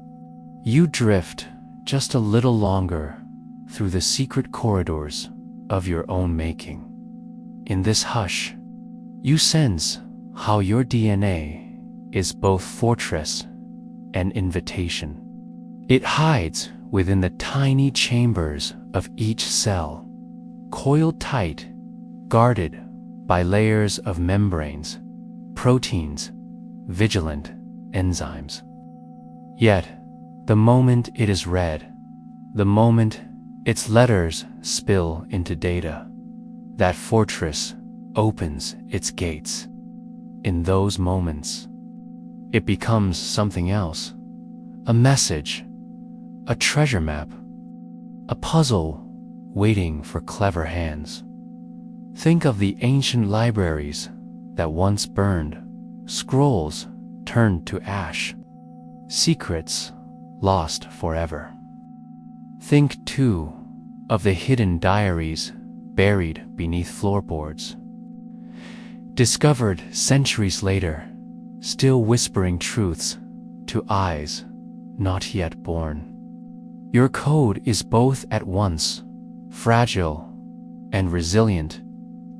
you drift just a little longer through the secret corridors of your own making. In this hush, you sense how your DNA is both fortress and invitation. It hides within the tiny chambers of each cell, coiled tight, guarded by layers of membranes, proteins, vigilant enzymes. Yet, the moment it is read, the moment its letters spill into data, that fortress opens its gates. In those moments, it becomes something else, a message, a treasure map, a puzzle waiting for clever hands. Think of the ancient libraries that once burned, scrolls turned to ash, secrets lost forever. Think, too, of the hidden diaries buried beneath floorboards, discovered centuries later, still whispering truths to eyes not yet born. Your code is both at once fragile and resilient,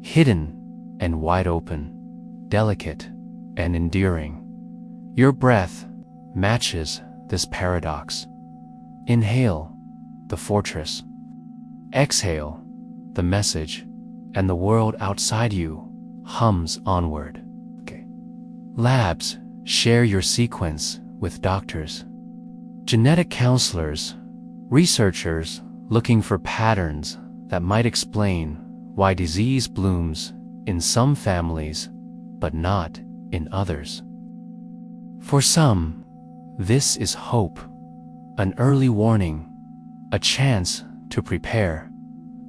hidden and wide open, delicate and endearing. Your breath matches this paradox. Inhale, the fortress. Exhale, the message, and the world outside you hums onward. Labs share your sequence with doctors, genetic counselors, researchers looking for patterns that might explain why disease blooms in some families but not in others. For some, this is hope, an early warning, a chance to prepare,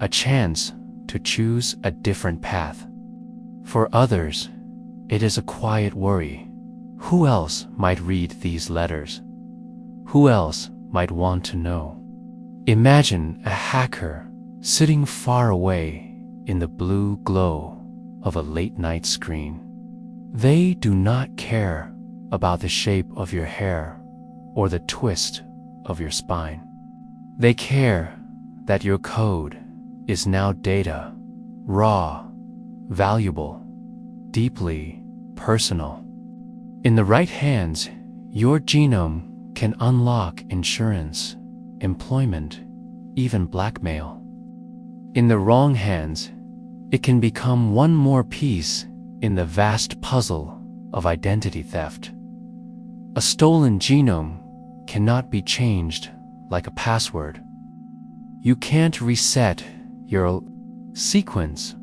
a chance to choose a different path. For others, it is a quiet worry. Who else might read these letters? Who else might want to know? Imagine a hacker sitting far away in the blue glow of a late-night screen. They do not care about the shape of your hair or the twist of your spine. They care that your code is now data, raw, valuable, deeply personal. In the right hands, your genome can unlock insurance, employment, even blackmail. In the wrong hands, it can become one more piece in the vast puzzle of identity theft. A stolen genome cannot be changed like a password. You can't reset your sequence.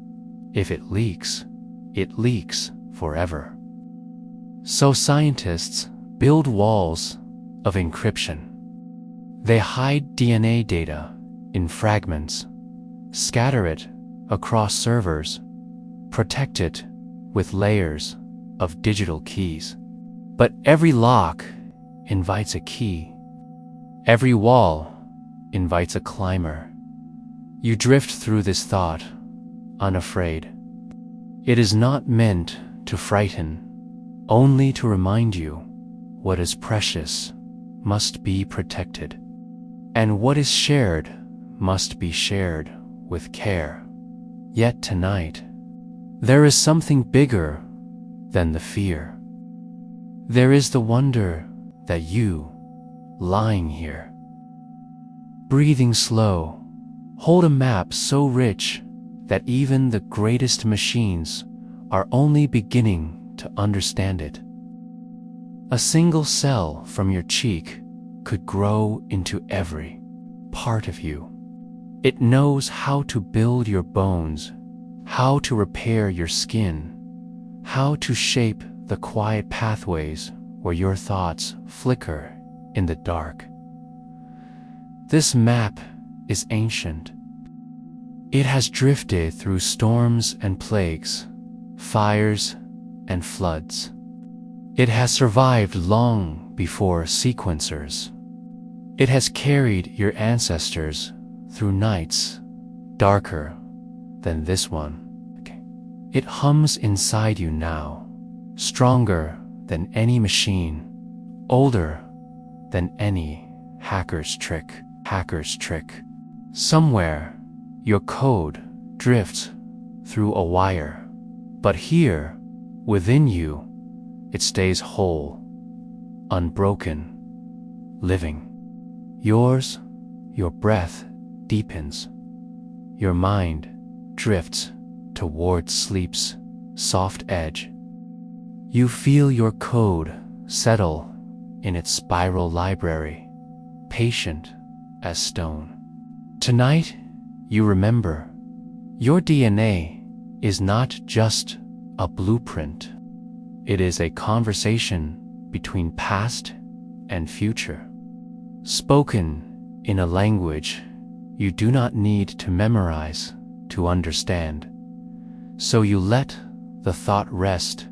If it leaks forever. So scientists build walls of encryption. They hide DNA data in fragments, scatter it across servers, protect it with layers of digital keys. But every lock invites a key. Every wall invites a climber. You drift through this thought, unafraid. It is not meant to frighten, only to remind you what is precious must be protected, and what is shared must be shared with care. Yet tonight, there is something bigger than the fear. There is the wonder that you, lying here, breathing slow, hold a map so rich that even the greatest machines are only beginning to understand it. A single cell from your cheek could grow into every part of you. It knows how to build your bones, how to repair your skin, how to shape the quiet pathways where your thoughts flicker in the dark. This map is ancient. It has drifted through storms and plagues, fires and floods. It has survived long before sequencers. It has carried your ancestors through nights darker than this one. It hums inside you now, stronger than any machine, older than any hacker's trick. Somewhere, your code drifts through a wire, but here, within you, it stays whole, unbroken, living. Yours, your breath deepens. Your mind drifts towards sleep's soft edge. You feel your code settle in its spiral library, patient as stone. Tonight, you remember, your DNA is not just a blueprint. It is a conversation between past and future, spoken in a language you do not need to memorize to understand. So you let the thought rest.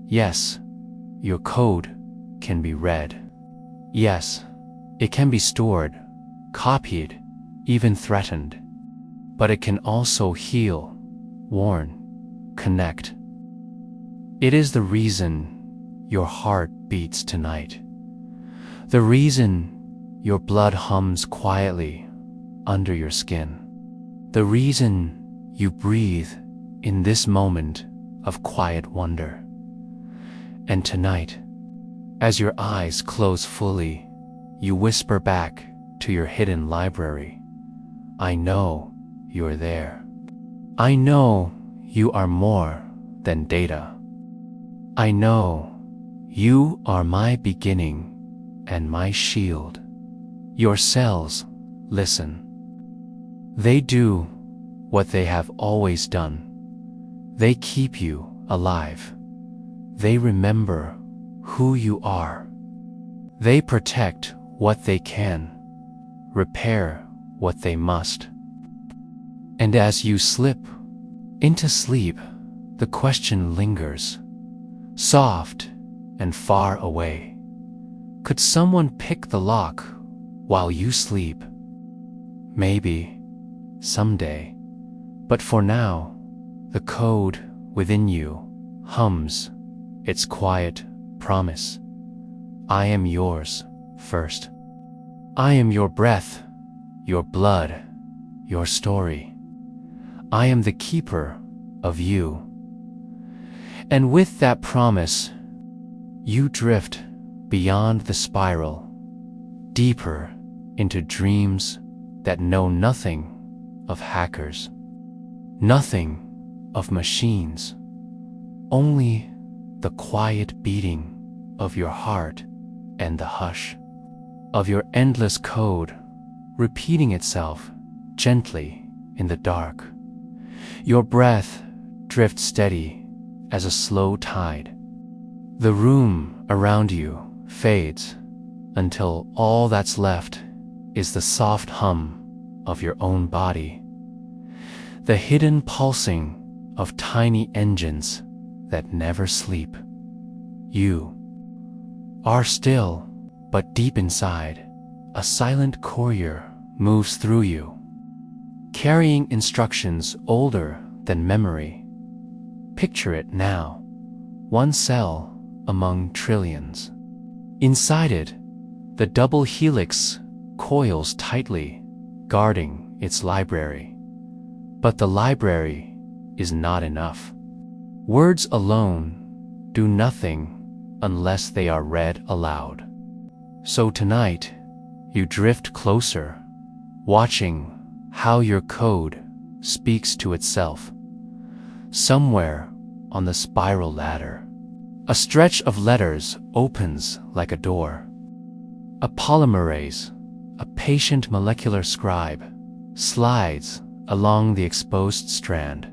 Yes, your code can be read. Yes, it can be stored, copied, even threatened. But it can also heal, warn, connect. It is the reason your heart beats tonight. The reason your blood hums quietly under your skin. The reason you breathe in this moment of quiet wonder. And tonight, as your eyes close fully, you whisper back to your hidden library. I know you're there. I know you are more than data. I know you are my beginning and my shield. Your cells listen. They do what they have always done. They keep you alive. They remember who you are. They protect what they can, repair what they must. And as you slip into sleep, the question lingers, soft and far away. Could someone pick the lock while you sleep? Maybe, someday. But for now, the code within you hums its quiet promise. I am yours first. I am your breath, your blood, your story. I am the keeper of you. And with that promise, you drift beyond the spiral, deeper into dreams that know nothing of hackers, nothing of machines, only the quiet beating of your heart and the hush of your endless code repeating itself gently in the dark. Your breath drifts steady as a slow tide. The room around you fades until all that's left is the soft hum of your own body, the hidden pulsing of tiny engines that never sleep. You are still, but deep inside, a silent courier moves through you, carrying instructions older than memory. Picture it now, one cell among trillions. Inside it, the double helix coils tightly, guarding its library. But the library is not enough. Words alone do nothing unless they are read aloud. So tonight, you drift closer, watching how your code speaks to itself. Somewhere on the spiral ladder, a stretch of letters opens like a door. A polymerase, a patient molecular scribe, slides along the exposed strand.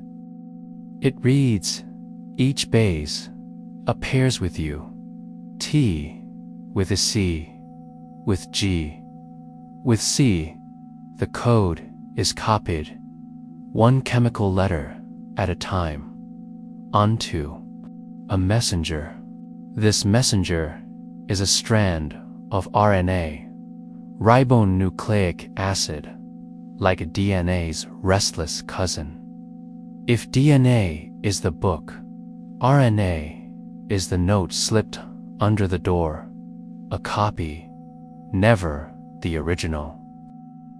It reads, each base appears with you, T with a C, with G, with C. The code is copied, one chemical letter at a time, onto a messenger. This messenger is a strand of RNA, ribonucleic acid, like DNA's restless cousin. If DNA is the book, RNA is the note slipped under the door, a copy, never the original.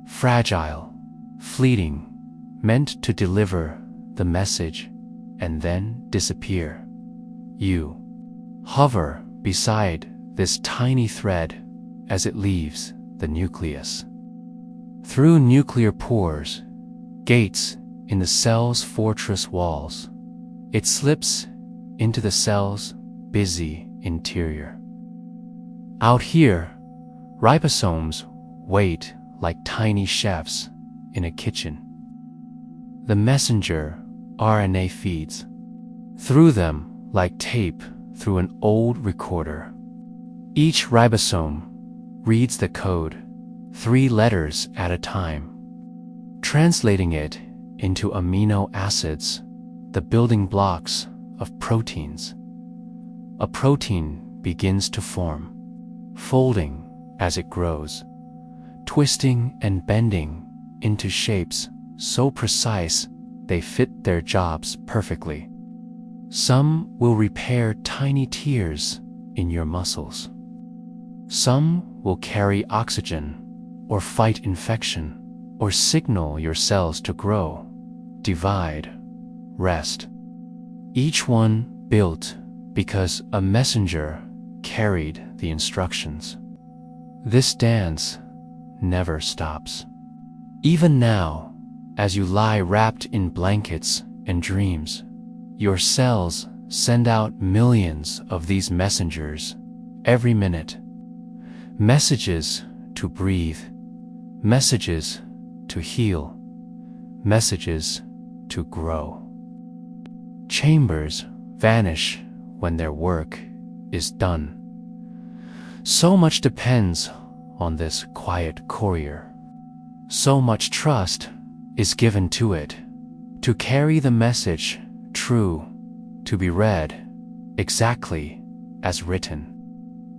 Fragile, fleeting, meant to deliver the message and then disappear. You hover beside this tiny thread as it leaves the nucleus. Through nuclear pores, gates in the cell's fortress walls, it slips into the cell's busy interior. Out here, ribosomes wait like tiny chefs in a kitchen. The messenger RNA feeds through them like tape through an old recorder. Each ribosome reads the code, 3 letters at a time, translating it into amino acids, the building blocks of proteins. A protein begins to form, folding as it grows, twisting and bending into shapes so precise they fit their jobs perfectly. Some will repair tiny tears in your muscles. Some will carry oxygen or fight infection or signal your cells to grow, divide, rest. Each one built because a messenger carried the instructions. This dance never stops. Even now, as you lie wrapped in blankets and dreams, your cells send out millions of these messengers every minute. Messages to breathe, messages to heal, messages to grow. Chambers vanish when their work is done. So much depends on this quiet courier. So much trust is given to it, to carry the message true, to be read exactly as written.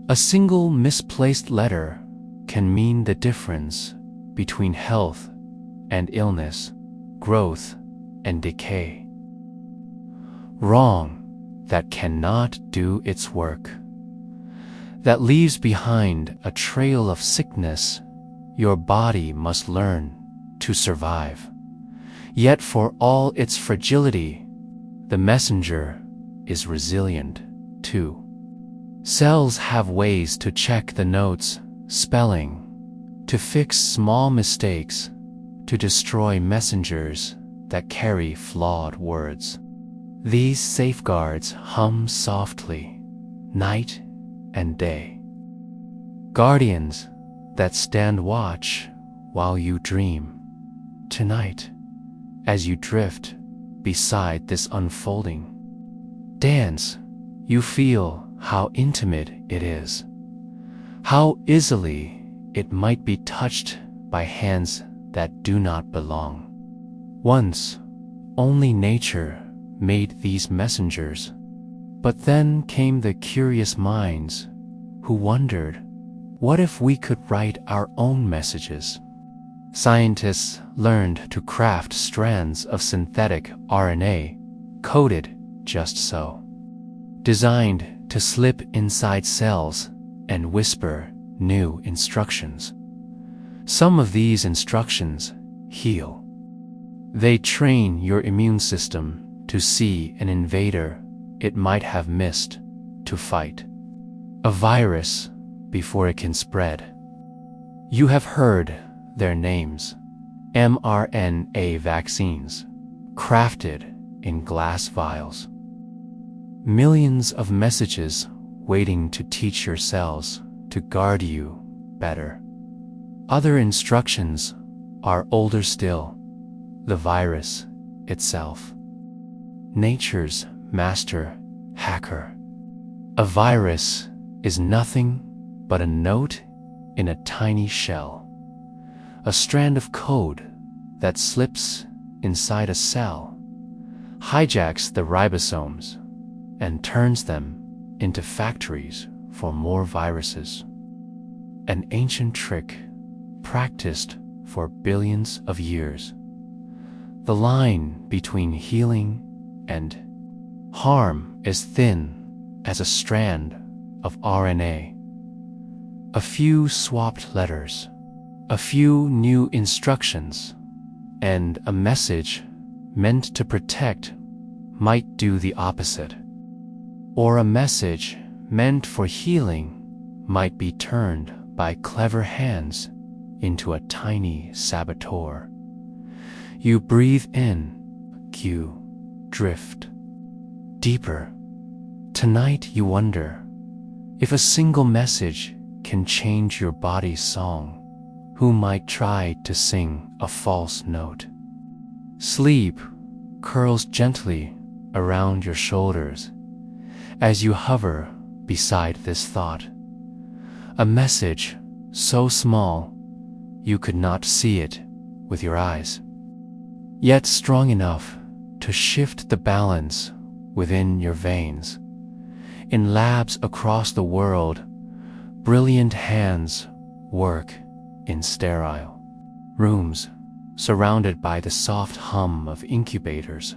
A single misplaced letter can mean the difference between health and illness, growth and decay. Wrong that cannot do its work, that leaves behind a trail of sickness your body must learn to survive. Yet for all its fragility, the messenger is resilient too. Cells have ways to check the notes, spelling, to fix small mistakes, to destroy messengers that carry flawed words. These safeguards hum softly, night and day. Guardians that stand watch while you dream. Tonight, as you drift beside this unfolding dance, you feel how intimate it is, how easily it might be touched by hands that do not belong. Once, only nature made these messengers, but then came the curious minds who wondered, what if we could write our own messages? Scientists learned to craft strands of synthetic RNA, coded just so, designed to slip inside cells and whisper new instructions. Some of these instructions heal. They train your immune system to see an invader it might have missed, to fight a virus before it can spread. You have heard their names: mRNA vaccines, crafted in glass vials. Millions of messages waiting to teach your cells to guard you better. Other instructions are older still: the virus itself, nature's master hacker. A virus is nothing but a note in a tiny shell, a strand of code that slips inside a cell, hijacks the ribosomes, and turns them into factories for more viruses. An ancient trick practiced for billions of years. The line between healing and harm is thin as a strand of RNA. A few swapped letters, a few new instructions, and a message meant to protect might do the opposite. Or a message meant for healing might be turned by clever hands into a tiny saboteur. You breathe in, you drift deeper. Tonight you wonder if a single message can change your body's song. Who might try to sing a false note? Sleep curls gently around your shoulders as you hover beside this thought. A message so small you could not see it with your eyes, yet strong enough to shift the balance within your veins. In labs across the world, brilliant hands work in sterile rooms, surrounded by the soft hum of incubators,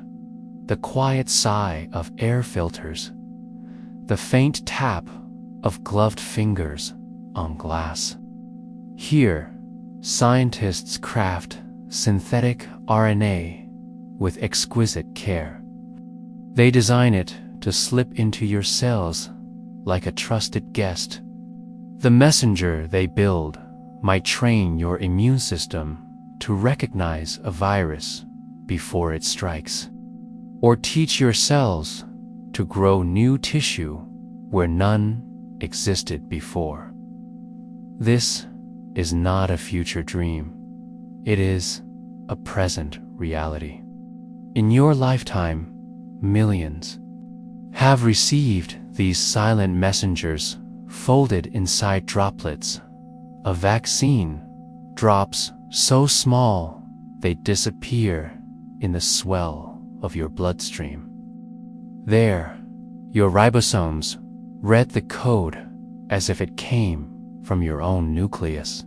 the quiet sigh of air filters, the faint tap of gloved fingers on glass. Here, scientists craft synthetic RNA with exquisite care. They design it to slip into your cells like a trusted guest. The messenger they build might train your immune system to recognize a virus before it strikes, or teach your cells to grow new tissue where none existed before. This is not a future dream. It is a present reality. In your lifetime, millions have received these silent messengers folded inside droplets, a vaccine, drops so small they disappear in the swell of your bloodstream. There, your ribosomes read the code as if it came from your own nucleus.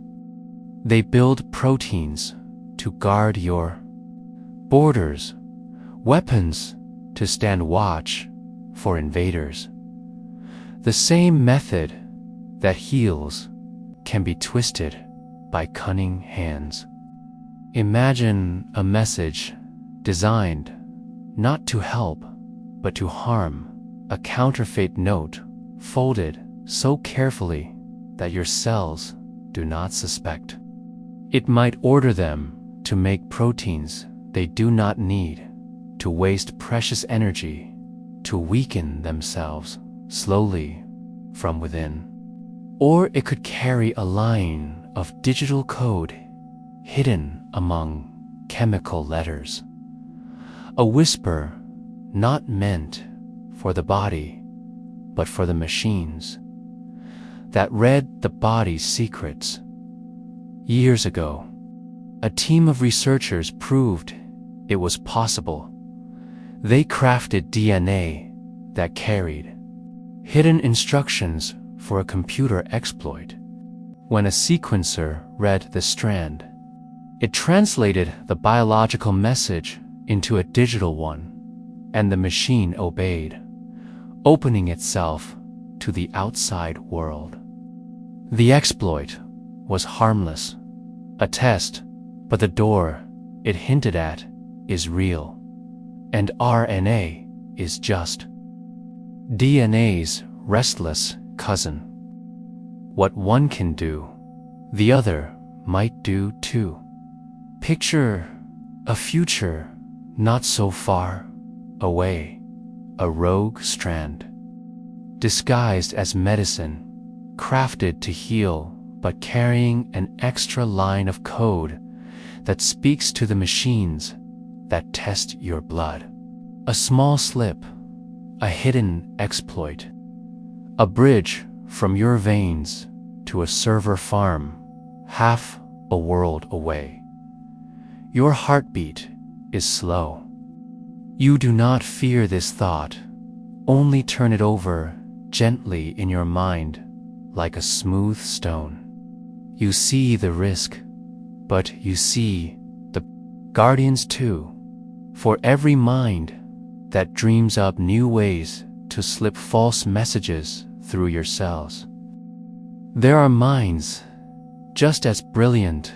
They build proteins to guard your borders, weapons to stand watch for invaders. The same method that heals can be twisted by cunning hands. Imagine a message designed not to help, but to harm, a counterfeit note folded so carefully that your cells do not suspect. It might order them to make proteins they do not need, to waste precious energy, to weaken themselves slowly from within. Or it could carry a line of digital code hidden among chemical letters, a whisper not meant for the body, but for the machines, that read the body's secrets. Years ago, a team of researchers proved it was possible. They crafted DNA that carried hidden instructions for a computer exploit. When a sequencer read the strand, it translated the biological message into a digital one, and the machine obeyed, opening itself to the outside world. The exploit was harmless, a test, but the door it hinted at is real, and RNA is just DNA's restless cousin. What one can do, the other might do too. Picture a future not so far away, a rogue strand, disguised as medicine, crafted to heal, but carrying an extra line of code that speaks to the machines that test your blood. A small slip, a hidden exploit, a bridge from your veins to a server farm half a world away. Your heartbeat is slow. You do not fear this thought, only turn it over gently in your mind like a smooth stone. You see the risk, but you see the guardians too, for every mind that dreams up new ways to slip false messages through your cells. There are minds just as brilliant,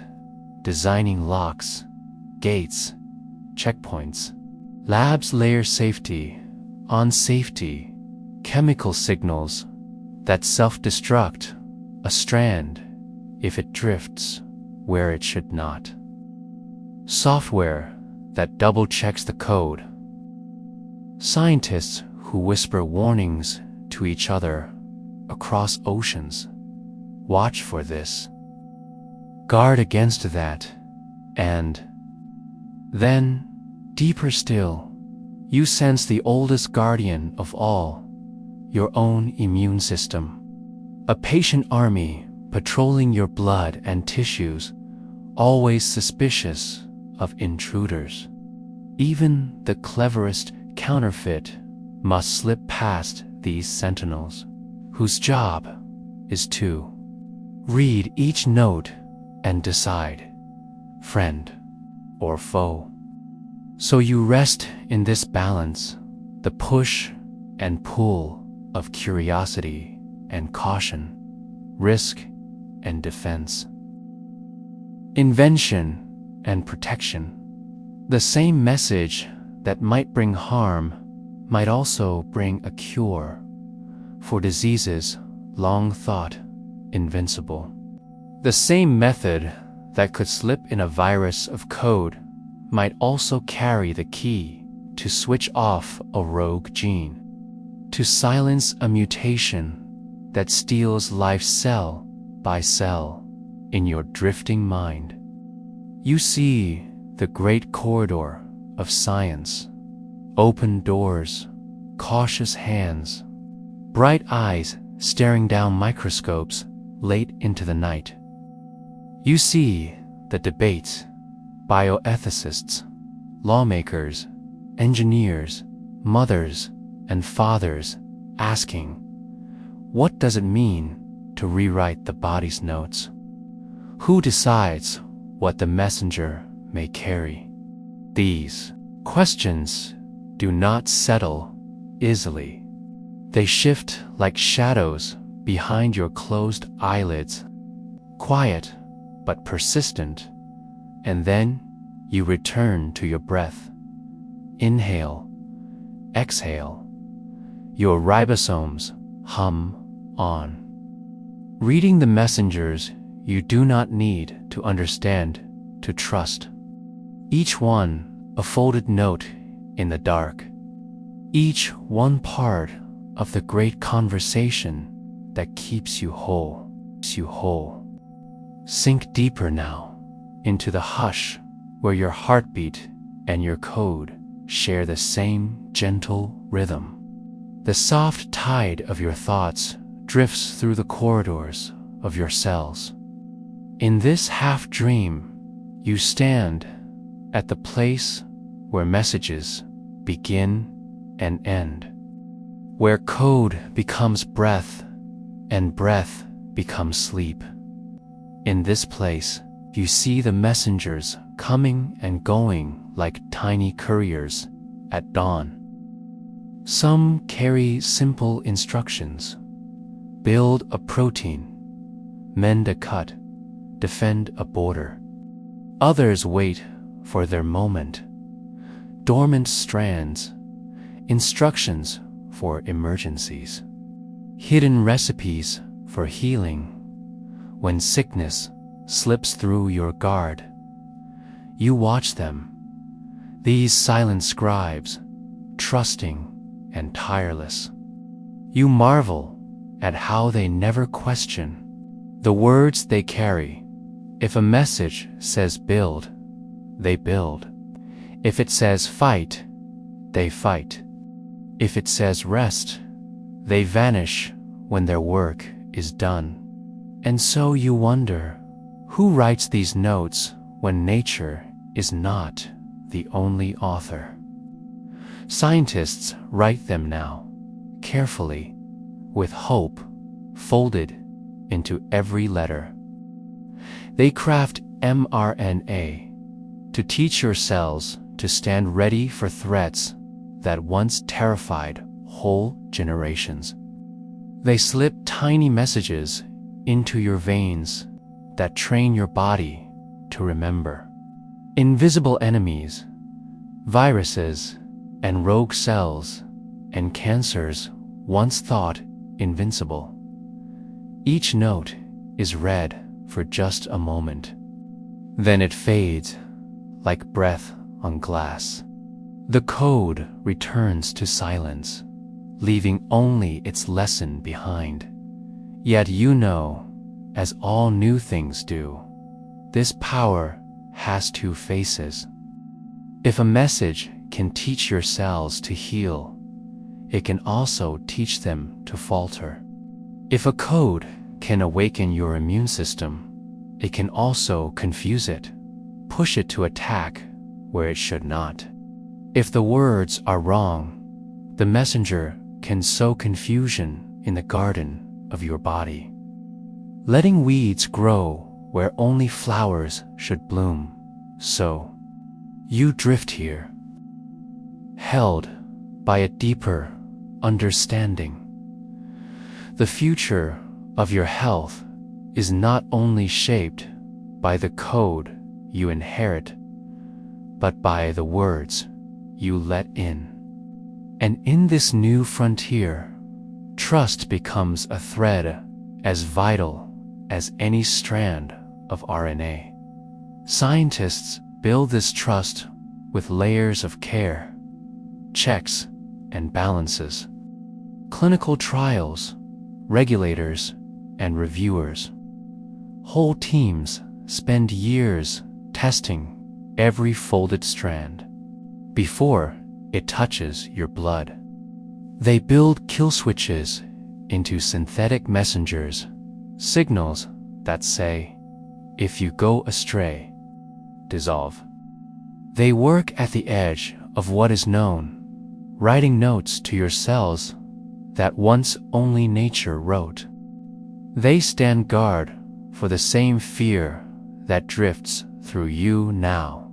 designing locks, gates, checkpoints. Labs layer safety on safety, chemical signals that self-destruct a strand if it drifts where it should not. Software that double-checks the code. Scientists who whisper warnings to each other across oceans. Watch for this. Guard against that. And then, deeper still, you sense the oldest guardian of all, your own immune system. A patient army patrolling your blood and tissues, always suspicious of intruders. Even the cleverest counterfeit must slip past these sentinels, whose job is to read each note and decide, friend or foe. So you rest in this balance, the push and pull of curiosity and caution, risk and defense, invention and protection. The same message that might bring harm might also bring a cure for diseases long thought invincible. The same method that could slip in a virus of code might also carry the key to switch off a rogue gene, to silence a mutation that steals life cell by cell in your drifting mind. You see the great corridor of science, open doors, cautious hands, bright eyes staring down microscopes late into the night. You see the debates, bioethicists, lawmakers, engineers, mothers, and fathers asking, what does it mean to rewrite the body's notes? Who decides what the messenger may carry? These questions do not settle easily. They shift like shadows behind your closed eyelids, quiet but persistent, and then you return to your breath. Inhale, exhale. Your ribosomes hum on. Reading the messengers you do not need to understand, to trust. Each one a folded note in the dark. Each one part of the great conversation that keeps you whole. Sink deeper now into the hush where your heartbeat and your code share the same gentle rhythm. The soft tide of your thoughts drifts through the corridors of your cells. In this half-dream, you stand at the place where messages begin and end, where code becomes breath and breath becomes sleep. In this place, you see the messengers coming and going like tiny couriers at dawn. Some carry simple instructions: build a protein, mend a cut, defend a border. Others wait for their moment, dormant strands, instructions for emergencies, hidden recipes for healing. When sickness slips through your guard, you watch them, these silent scribes, trusting and tireless. You marvel at how they never question the words they carry. If a message says build, they build. If it says fight, they fight. If it says rest, they vanish when their work is done. And so you wonder, who writes these notes when nature is not the only author? Scientists write them now, carefully, with hope folded into every letter. They craft mRNA to teach your cells to stand ready for threats that once terrified whole generations. They slip tiny messages into your veins that train your body to remember. Invisible enemies, viruses, and rogue cells, and cancers once thought invincible. Each note is read for just a moment. Then it fades like breath on glass. The code returns to silence, leaving only its lesson behind. Yet you know, as all new things do, this power has two faces. If a message can teach your cells to heal, it can also teach them to falter. If a code can awaken your immune system, it can also confuse it, push it to attack where it should not. If the words are wrong, the messenger can sow confusion in the garden of your body, letting weeds grow where only flowers should bloom. So, you drift here, held by a deeper understanding. The future of your health is not only shaped by the code you inherit, but by the words you let in. And in this new frontier, trust becomes a thread as vital as any strand of RNA. Scientists build this trust with layers of care, checks, and balances. Clinical trials, regulators, and reviewers. Whole teams spend years testing every folded strand before it touches your blood. They build kill switches into synthetic messengers, signals that say, if you go astray, dissolve. They work at the edge of what is known, writing notes to your cells that once only nature wrote. They stand guard for the same fear that drifts through you now,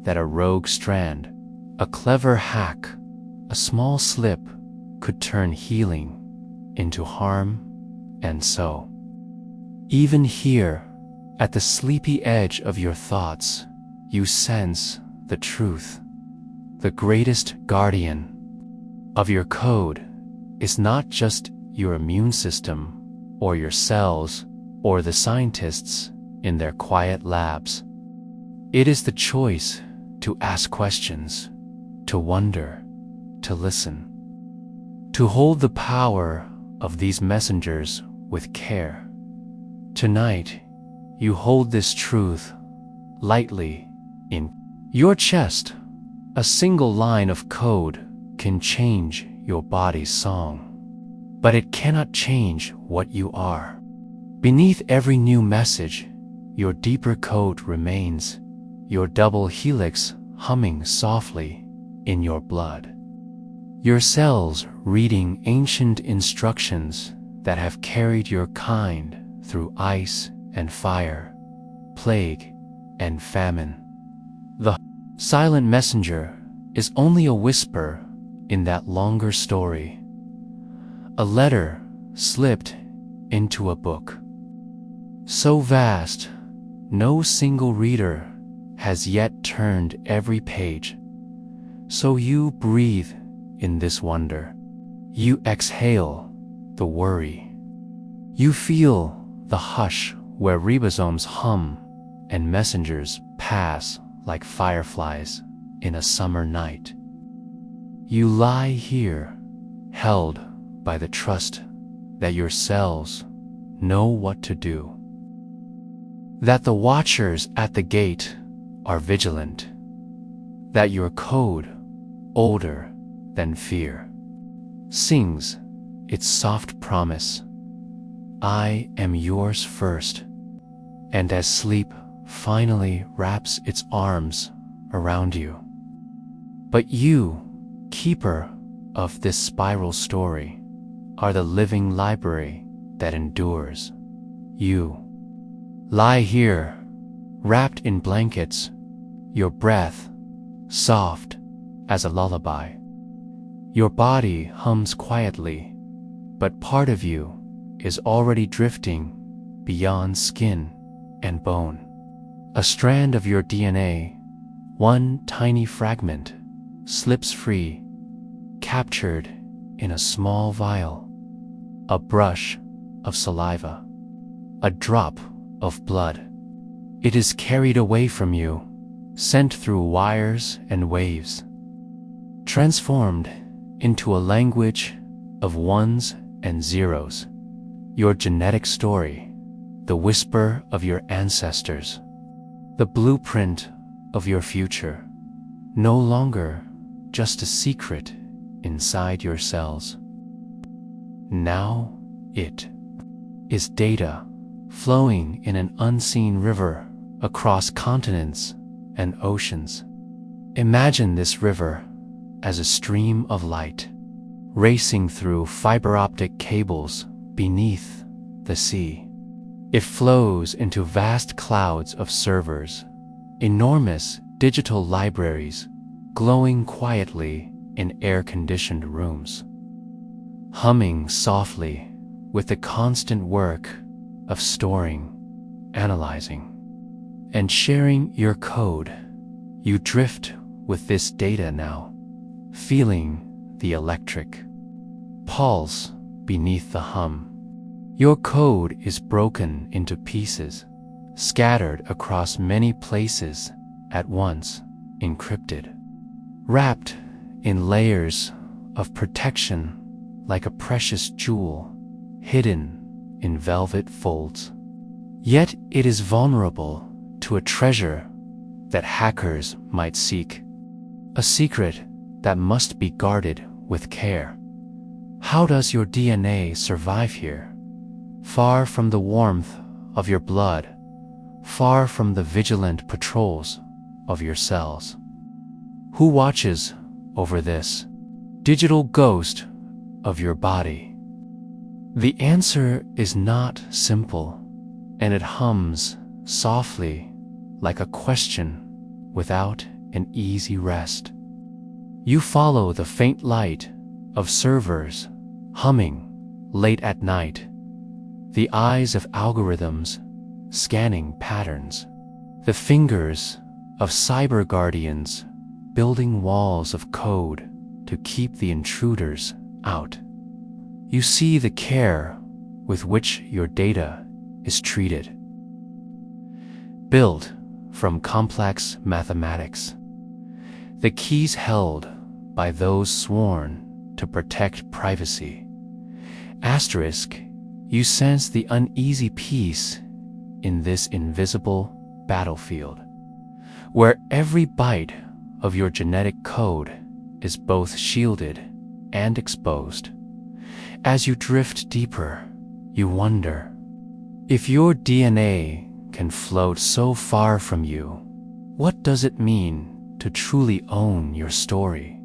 that a rogue strand, a clever hack, a small slip could turn healing into harm, and so. Even here, at the sleepy edge of your thoughts, you sense the truth. The greatest guardian of your code is not just your immune system or your cells or the scientists in their quiet labs. It is the choice to ask questions, to wonder, to listen, to hold the power of these messengers with care. Tonight, you hold this truth lightly in your chest. A single line of code can change your body's song, but it cannot change what you are. Beneath every new message, your deeper code remains, your double helix humming softly in your blood. Your cells reading ancient instructions that have carried your kind through ice and fire, plague and famine. The silent messenger is only a whisper in that longer story, a letter slipped into a book. So vast, no single reader has yet turned every page. So you breathe in this wonder. You exhale the worry. You feel the hush where ribosomes hum and messengers pass like fireflies in a summer night. You lie here, held by the trust that your cells know what to do, that the watchers at the gate are vigilant, that your code, older than fear, sings its soft promise, I am yours first. And as sleep finally wraps its arms around you. But you, keeper of this spiral story, are the living library that endures. You lie here, wrapped in blankets, your breath soft as a lullaby. Your body hums quietly, but part of you is already drifting beyond skin and bone. A strand of your DNA, one tiny fragment, slips free, captured in a small vial, a brush of saliva, a drop of blood. It is carried away from you, sent through wires and waves, transformed into a language of ones and zeros. Your genetic story, the whisper of your ancestors, the blueprint of your future, no longer just a secret inside your cells. Now it is data flowing in an unseen river across continents and oceans. Imagine this river as a stream of light, racing through fiber optic cables beneath the sea. It flows into vast clouds of servers, enormous digital libraries glowing quietly in air-conditioned rooms, humming softly with the constant work of storing, analyzing, and sharing your code. You drift with this data now, feeling the electric pulse beneath the hum. Your code is broken into pieces, scattered across many places at once, encrypted, wrapped in layers of protection like a precious jewel hidden in velvet folds. Yet it is vulnerable to a treasure that hackers might seek, a secret that must be guarded with care. How does your DNA survive here? Far from the warmth of your blood, far from the vigilant patrols of your cells. Who watches over this digital ghost of your body? The answer is not simple, and it hums softly like a question without an easy rest. You follow the faint light of servers humming late at night, the eyes of algorithms scanning patterns, the fingers of cyber guardians building walls of code to keep the intruders out. You see the care with which your data is treated, built from complex mathematics, the keys held by those sworn to protect privacy. Asterisk, you sense the uneasy peace in this invisible battlefield, where every byte of your genetic code is both shielded and exposed. As you drift deeper, you wonder if your DNA can float so far from you. What does it mean to truly own your story?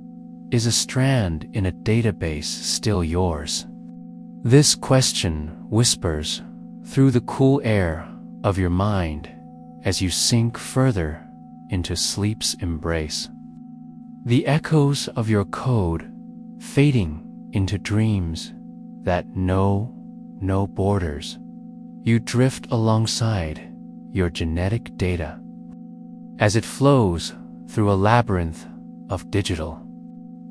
Is a strand in a database still yours? This question whispers through the cool air of your mind as you sink further into sleep's embrace. The echoes of your code fading into dreams that know no borders. You drift alongside your genetic data as it flows through a labyrinth of digital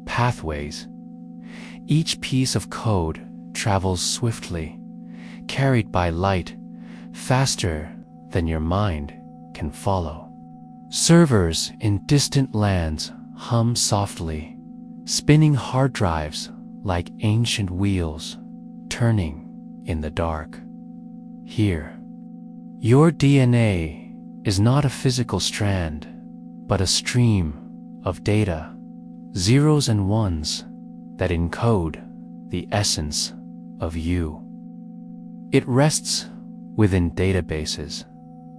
pathways. Each piece of code travels swiftly, carried by light, faster than your mind can follow. Servers in distant lands hum softly, spinning hard drives like ancient wheels, turning in the dark. Here, your DNA is not a physical strand, but a stream of data, zeros and ones that encode the essence of you. It rests within databases,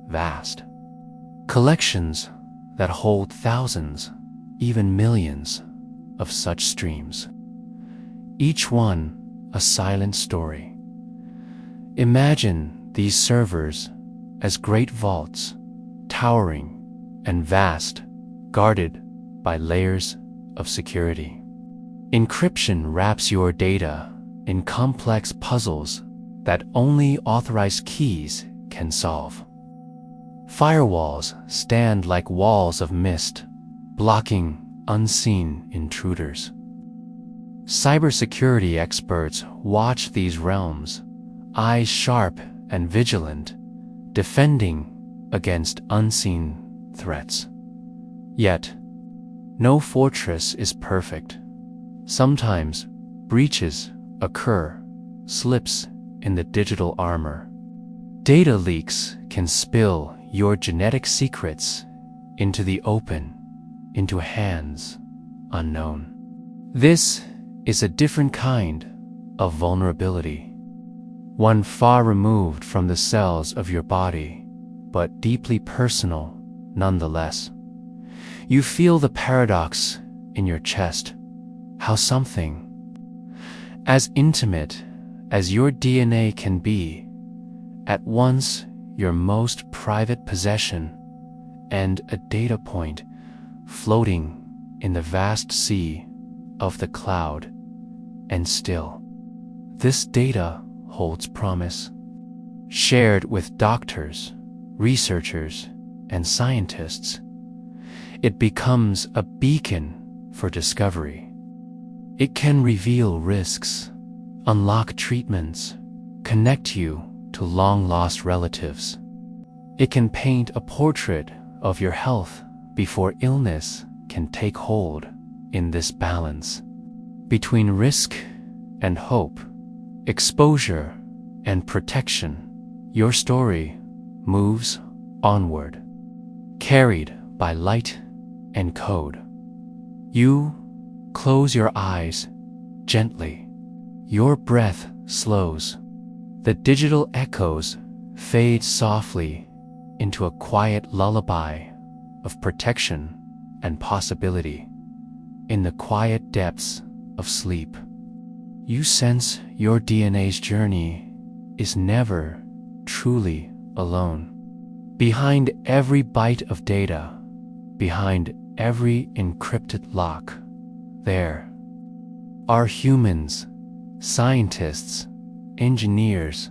vast collections that hold thousands, even millions of such streams, each one a silent story. Imagine these servers as great vaults, towering and vast, guarded by layers of security. Encryption wraps your data in complex puzzles that only authorized keys can solve. Firewalls stand like walls of mist, blocking unseen intruders. Cybersecurity experts watch these realms, eyes sharp and vigilant, defending against unseen threats. Yet, no fortress is perfect. Sometimes breaches occur, slips in the digital armor. Data leaks can spill your genetic secrets into the open, into hands unknown. This is a different kind of vulnerability, one far removed from the cells of your body, but deeply personal nonetheless. You feel the paradox in your chest, how something as intimate as your DNA can be, at once your most private possession and a data point floating in the vast sea of the cloud, and still, this data holds promise. Shared with doctors, researchers, and scientists, it becomes a beacon for discovery. It can reveal risks, unlock treatments, connect you to long-lost relatives. It can paint a portrait of your health before illness can take hold. In this balance between risk and hope, exposure and protection, your story moves onward, carried by light and code. You close your eyes gently. Your breath slows. The digital echoes fade softly into a quiet lullaby of protection and possibility. In the quiet depths of sleep, you sense your DNA's journey is never truly alone. Behind every byte of data, behind every encrypted lock, there are humans, scientists, engineers,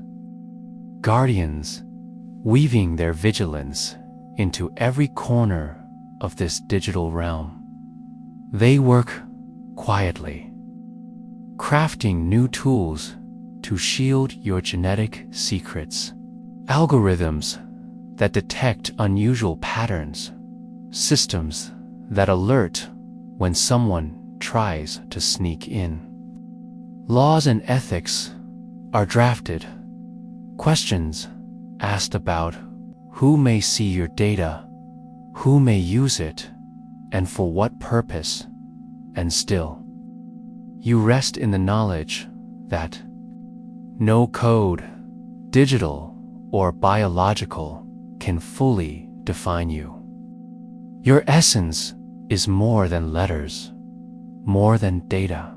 guardians, weaving their vigilance into every corner of this digital realm. They work quietly, crafting new tools to shield your genetic secrets. Algorithms that detect unusual patterns, systems that alert when someone tries to sneak in. Laws and ethics are drafted, questions asked about who may see your data, who may use it, and for what purpose. And still, you rest in the knowledge that no code, digital or biological, can fully define you. Your essence is more than letters, more than data.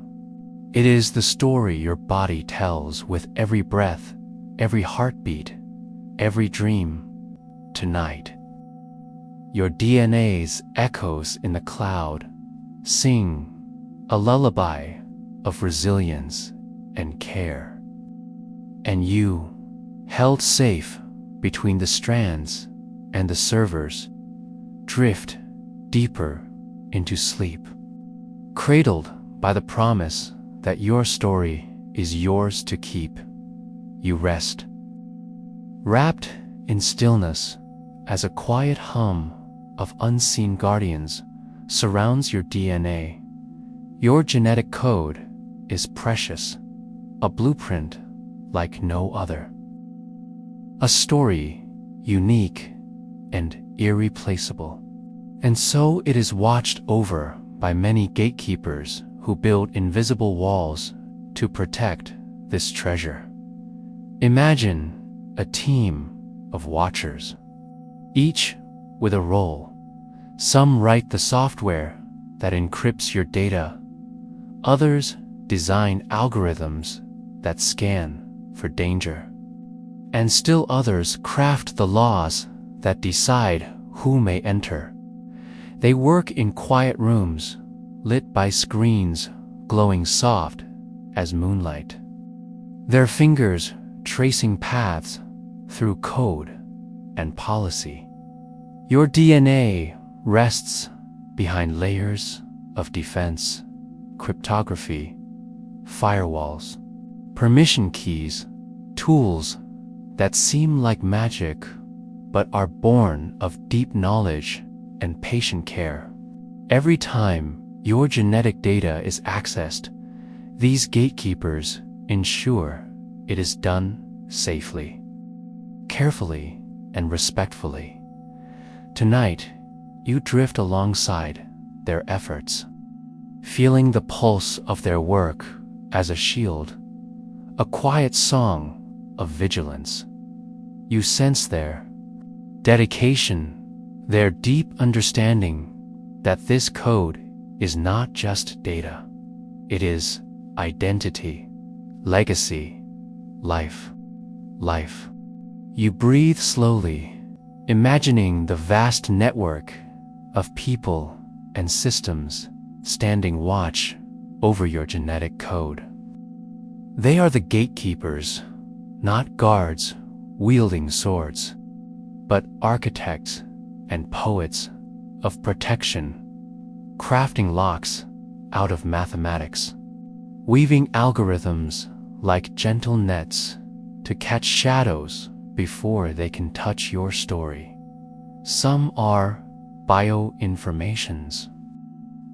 It is the story your body tells with every breath, every heartbeat, every dream. Tonight, your DNA's echoes in the cloud sing a lullaby of resilience and care. And you, held safe between the strands and the servers, drift deeper into sleep, cradled by the promise that your story is yours to keep. You rest, wrapped in stillness as a quiet hum of unseen guardians surrounds your DNA. Your genetic code is precious, a blueprint like no other. A story unique and irreplaceable. And so it is watched over by many gatekeepers who build invisible walls to protect this treasure. Imagine a team of watchers, each with a role. Some write the software that encrypts your data. Others design algorithms that scan for danger. And still others craft the laws that decide who may enter. They work in quiet rooms, lit by screens glowing soft as moonlight. Their fingers tracing paths through code and policy. Your DNA rests behind layers of defense, cryptography, firewalls, permission keys, tools that seem like magic but are born of deep knowledge and patient care. Every time your genetic data is accessed, these gatekeepers ensure it is done safely, carefully, and respectfully. Tonight, you drift alongside their efforts, feeling the pulse of their work as a shield, a quiet song of vigilance. You sense their dedication, their deep understanding that this code is not just data. It is identity, legacy, life, life. You breathe slowly, imagining the vast network of people and systems standing watch over your genetic code. They are the gatekeepers, not guards wielding swords, but architects and poets of protection, crafting locks out of mathematics, weaving algorithms like gentle nets to catch shadows before they can touch your story. Some are bioinformations,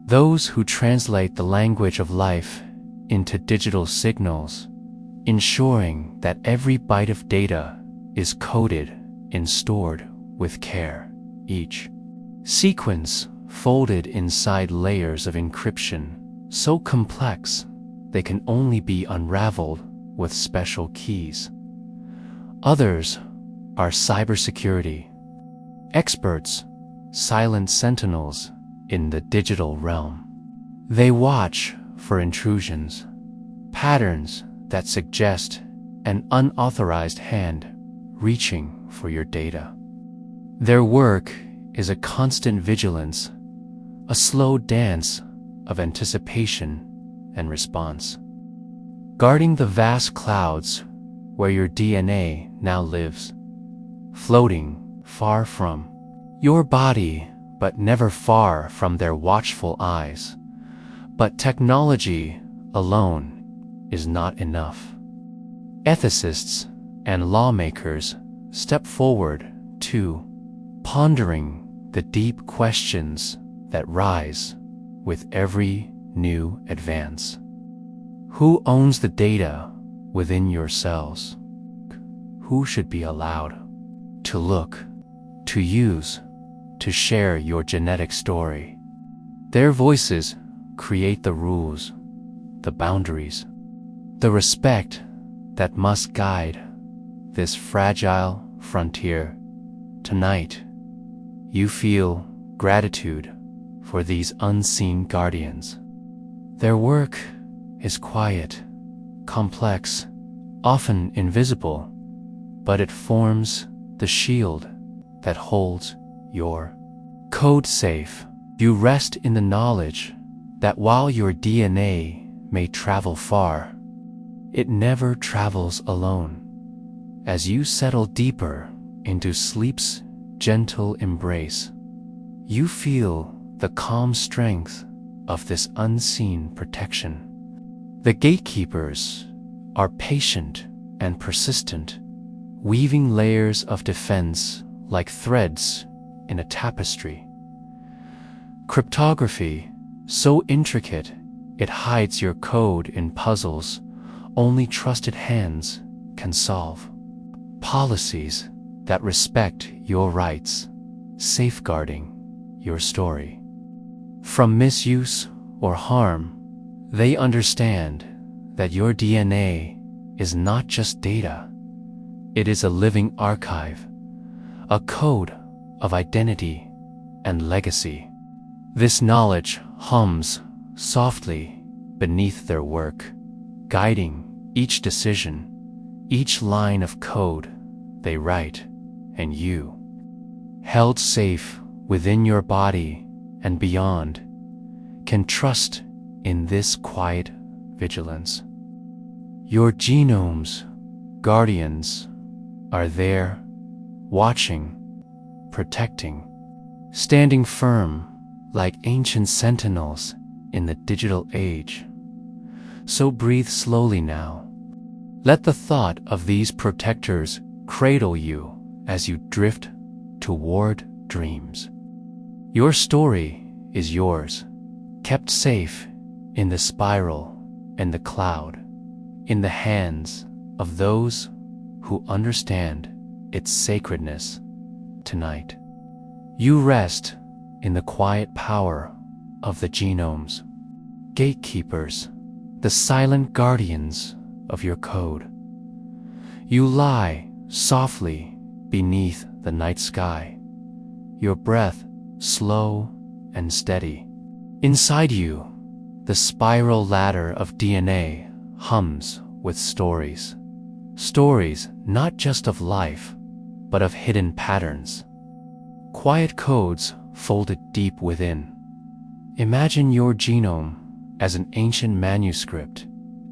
those who translate the language of life into digital signals, ensuring that every byte of data is coded and stored with care, each sequence folded inside layers of encryption so complex they can only be unraveled with special keys. Others are cybersecurity experts, silent sentinels in the digital realm. They watch for intrusions, patterns that suggest an unauthorized hand reaching for your data. Their work is a constant vigilance, a slow dance of anticipation and response, guarding the vast clouds where your DNA now lives, floating far from your body but never far from their watchful eyes. But technology alone is not enough. Ethicists and lawmakers step forward too, pondering the deep questions that rise with every new advance. Who owns the data within your cells? Who should be allowed to look, to use, to share your genetic story? Their voices create the rules, the boundaries, the respect that must guide this fragile frontier. Tonight, you feel gratitude for these unseen guardians. Their work is quiet, complex, often invisible, but it forms the shield that holds your code safe. You rest in the knowledge that while your DNA may travel far, it never travels alone. As you settle deeper into sleep's gentle embrace, you feel the calm strength of this unseen protection. The gatekeepers are patient and persistent, weaving layers of defense like threads in a tapestry. Cryptography, so intricate it hides your code in puzzles only trusted hands can solve. Policies that respect your rights, safeguarding your story from misuse or harm. They understand that your DNA is not just data, it is a living archive, a code of identity and legacy. This knowledge hums softly beneath their work, guiding each decision, each line of code they write, and you, held safe within your body and beyond, can trust in this quiet vigilance. Your genome's guardians are there, watching, protecting, standing firm like ancient sentinels in the digital age. So breathe slowly now. Let the thought of these protectors cradle you as you drift toward dreams. Your story is yours, kept safe in the spiral and the cloud, in the hands of those who understand its sacredness. Tonight, you rest in the quiet power of the genomes, gatekeepers, the silent guardians of your code. You lie softly beneath the night sky, your breath slow and steady. Inside you, the spiral ladder of DNA hums with stories. Stories not just of life, but of hidden patterns. Quiet codes folded deep within. Imagine your genome as an ancient manuscript,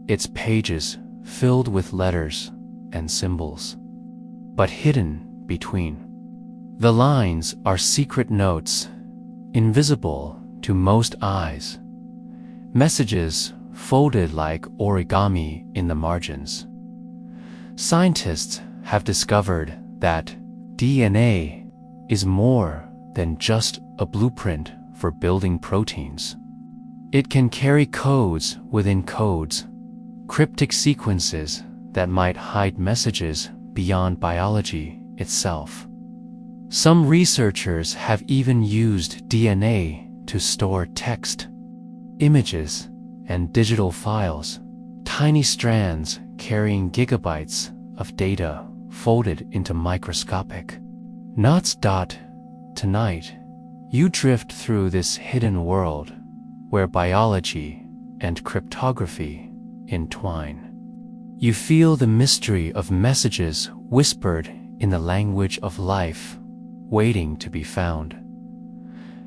its pages filled with letters and symbols, but hidden between. The lines are secret notes, invisible to most eyes, messages folded like origami in the margins. Scientists have discovered that DNA is more than just a blueprint for building proteins. It can carry codes within codes, cryptic sequences that might hide messages beyond biology itself. Some researchers have even used DNA to store text, images, and digital files, tiny strands carrying gigabytes of data folded into microscopic knots. Tonight, you drift through this hidden world where biology and cryptography entwine. You feel the mystery of messages whispered in the language of life, waiting to be found.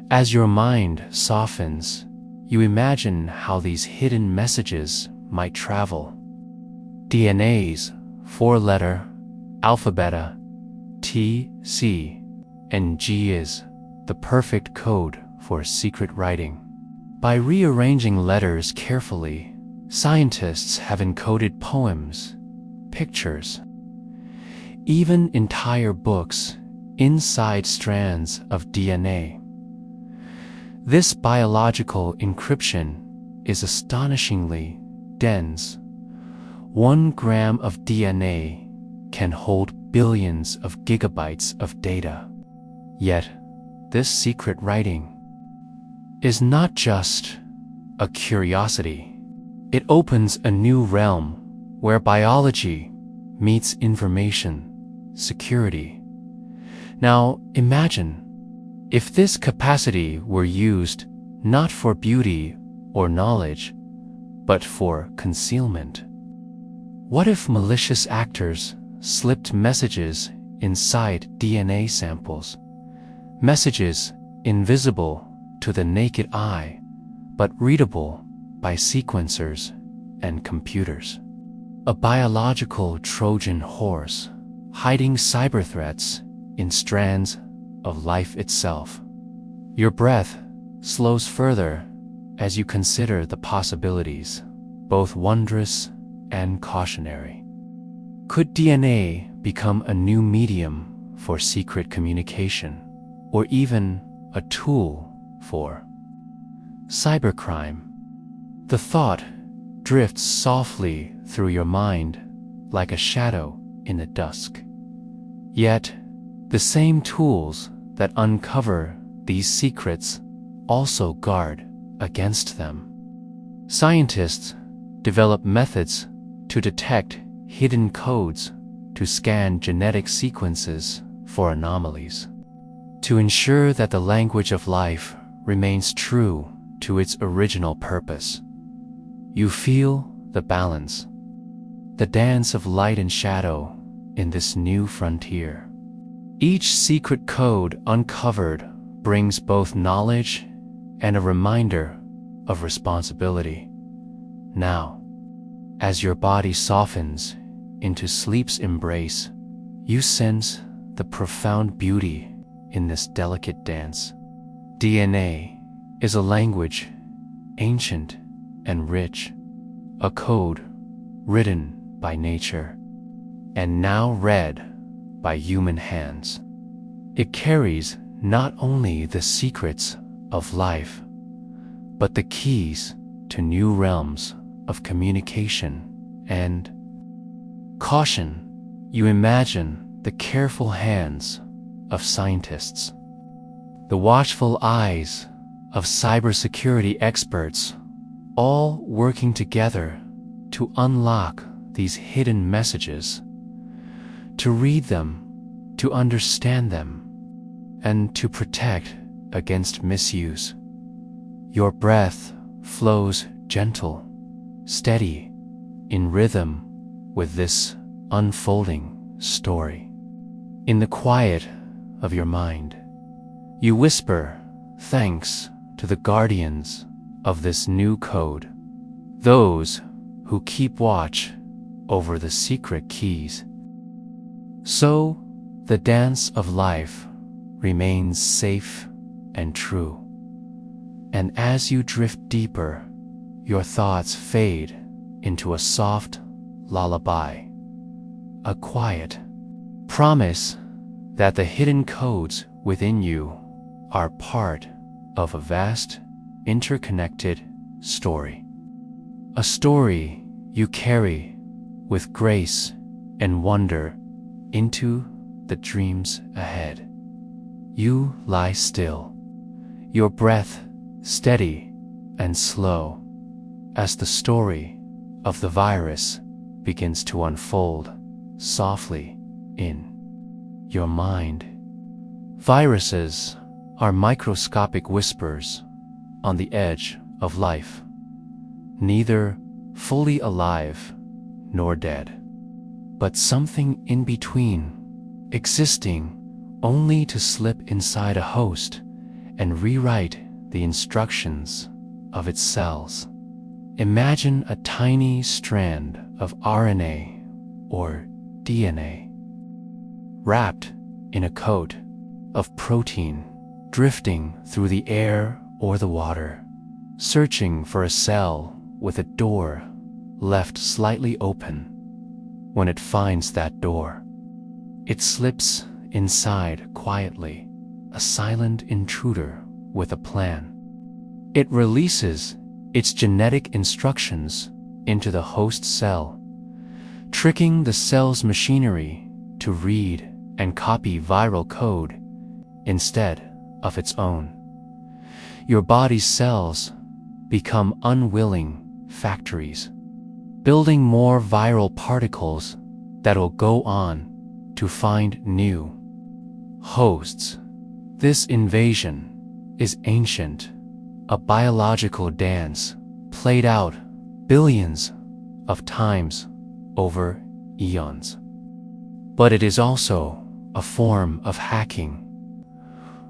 As your mind softens, you imagine how these hidden messages might travel. DNA's four-letter alphabet, T, C, and G is the perfect code for secret writing. By rearranging letters carefully, scientists have encoded poems, pictures, even entire books inside strands of DNA. This biological encryption is astonishingly dense. 1 gram of DNA can hold billions of gigabytes of data. Yet, this secret writing is not just a curiosity. It opens a new realm where biology meets information security. Now imagine if this capacity were used not for beauty or knowledge, but for concealment. What if malicious actors slipped messages inside DNA samples? Messages invisible to the naked eye, but readable by sequencers and computers. A biological Trojan horse, hiding cyber threats in strands of life itself. Your breath slows further as you consider the possibilities, both wondrous and cautionary. Could DNA become a new medium for secret communication, or even a tool for cybercrime? The thought drifts softly through your mind like a shadow in the dusk. Yet, the same tools that uncover these secrets also guard against them. Scientists develop methods to detect hidden codes, to scan genetic sequences for anomalies, to ensure that the language of life remains true to its original purpose. You feel the balance, the dance of light and shadow in this new frontier. Each secret code uncovered brings both knowledge and a reminder of responsibility. Now, as your body softens into sleep's embrace, you sense the profound beauty in this delicate dance. DNA is a language, ancient and rich, a code written by nature, and now read by human hands. It carries not only the secrets of life, but the keys to new realms of communication and caution. You imagine the careful hands of scientists, the watchful eyes of cybersecurity experts, all working together to unlock these hidden messages, to read them, to understand them, and to protect against misuse. Your breath flows gentle, steady, in rhythm with this unfolding story. In the quiet of your mind, you whisper thanks to the guardians of this new code, those who keep watch over the secret keys. So the dance of life remains safe and true. And as you drift deeper, your thoughts fade into a soft lullaby, a quiet promise that the hidden codes within you are part of a vast, interconnected story. A story you carry with grace and wonder into the dreams ahead. You lie still, your breath steady and slow, as the story of the virus begins to unfold softly in your mind. Viruses are microscopic whispers on the edge of life, neither fully alive nor dead, but something in between, existing only to slip inside a host and rewrite the instructions of its cells. Imagine a tiny strand of RNA or DNA wrapped in a coat of protein, drifting through the air or the water, searching for a cell with a door left slightly open. When it finds that door, it slips inside quietly, a silent intruder with a plan. It releases its genetic instructions into the host cell, tricking the cell's machinery to read and copy viral code instead of its own. Your body's cells become unwilling factories, building more viral particles that'll go on to find new hosts. This invasion is ancient, a biological dance played out billions of times over eons. But it is also a form of hacking,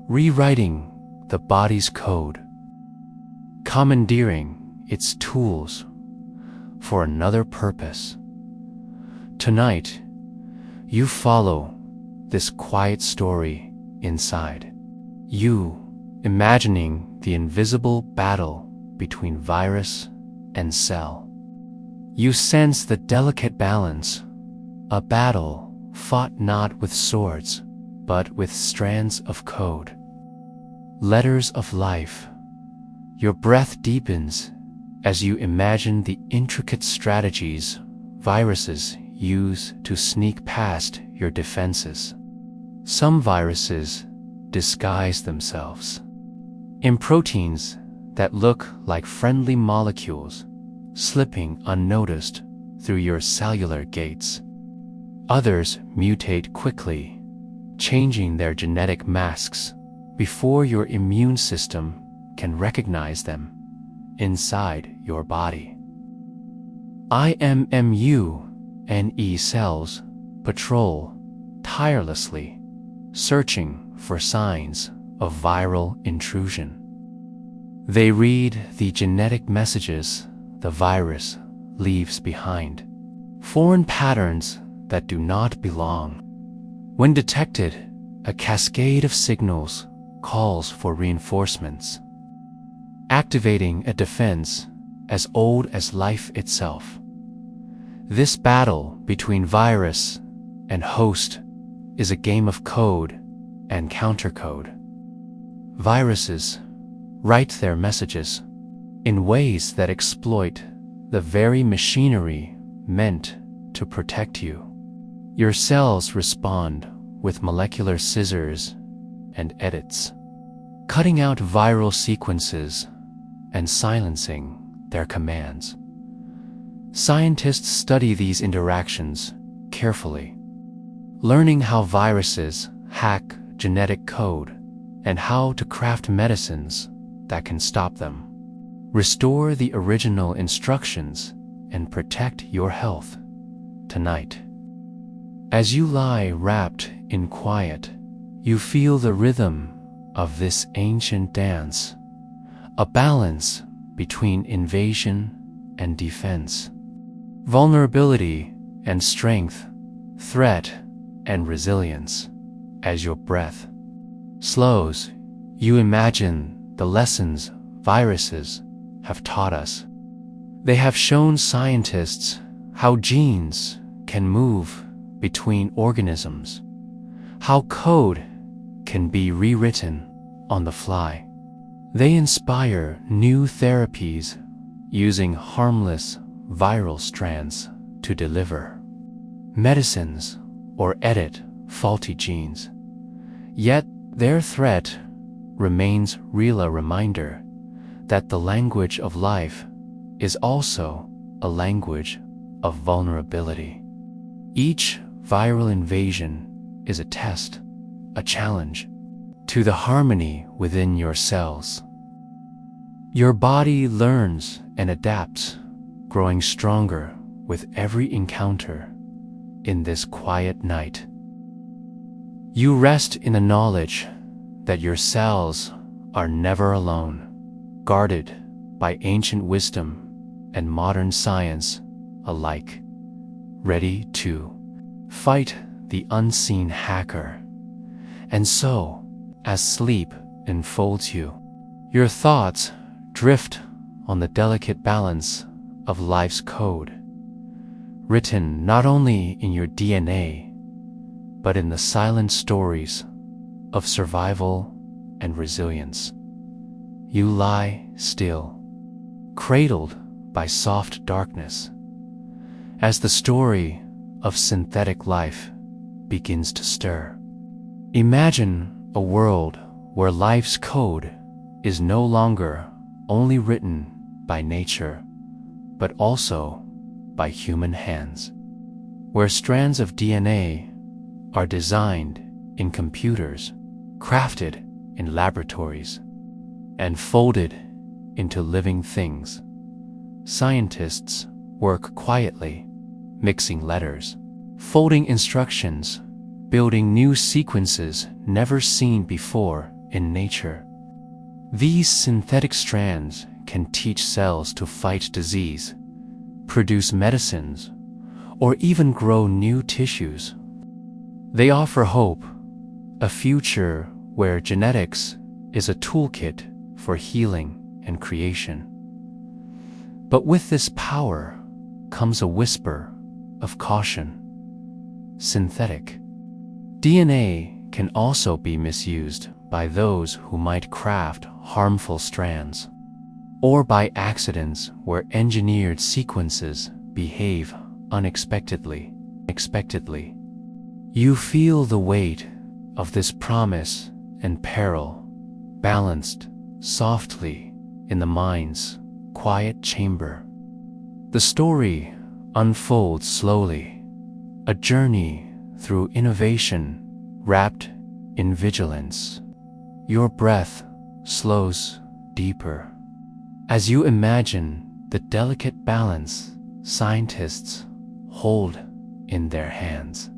rewriting the body's code, commandeering its tools for another purpose. Tonight, you follow this quiet story inside, you imagining the invisible battle between virus and cell. You sense the delicate balance, a battle fought not with swords, but with strands of code, letters of life. Your breath deepens as you imagine the intricate strategies viruses use to sneak past your defenses. Some viruses disguise themselves in proteins that look like friendly molecules, slipping unnoticed through your cellular gates. Others mutate quickly, changing their genetic masks before your immune system can recognize them inside your body. IMMU-NE cells patrol tirelessly, searching for signs of viral intrusion. They read the genetic messages the virus leaves behind, foreign patterns that do not belong. When detected, a cascade of signals calls for reinforcements, activating a defense as old as life itself. This battle between virus and host is a game of code and countercode. Viruses write their messages in ways that exploit the very machinery meant to protect you. Your cells respond with molecular scissors and edits, cutting out viral sequences and silencing their commands. Scientists study these interactions carefully, learning how viruses hack genetic code and how to craft medicines that can stop them. Restore the original instructions and protect your health tonight. As you lie wrapped in quiet, you feel the rhythm of this ancient dance, a balance between invasion and defense, vulnerability and strength, threat and resilience. As your breath slows, you imagine the lessons viruses have taught us. They have shown scientists how genes can move between organisms, how code can be rewritten on the fly. They inspire new therapies using harmless viral strands to deliver medicines or edit faulty genes. Yet their threat remains a reminder that the language of life is also a language of vulnerability. Each viral invasion is a test, a challenge to the harmony within your cells. Your body learns and adapts, growing stronger with every encounter in this quiet night. You rest in the knowledge that your cells are never alone, guarded by ancient wisdom and modern science alike, ready to fight the unseen hacker. And so, as sleep enfolds you, your thoughts drift on the delicate balance of life's code, written not only in your DNA, but in the silent stories of survival and resilience. You lie still, cradled by soft darkness, as the story of synthetic life begins to stir. Imagine a world where life's code is no longer only written by nature, but also by human hands, where strands of DNA are designed in computers, crafted in laboratories, and folded into living things. Scientists work quietly, mixing letters, folding instructions, building new sequences never seen before in nature. These synthetic strands can teach cells to fight disease, produce medicines, or even grow new tissues. They offer hope, a future where genetics is a toolkit for healing and creation. But with this power comes a whisper of caution. Synthetic DNA can also be misused by those who might craft harmful strands, or by accidents where engineered sequences behave unexpectedly. You feel the weight of this promise and peril, balanced softly in the mind's quiet chamber. The story unfolds slowly, a journey through innovation wrapped in vigilance. Your breath slows deeper as you imagine the delicate balance scientists hold in their hands.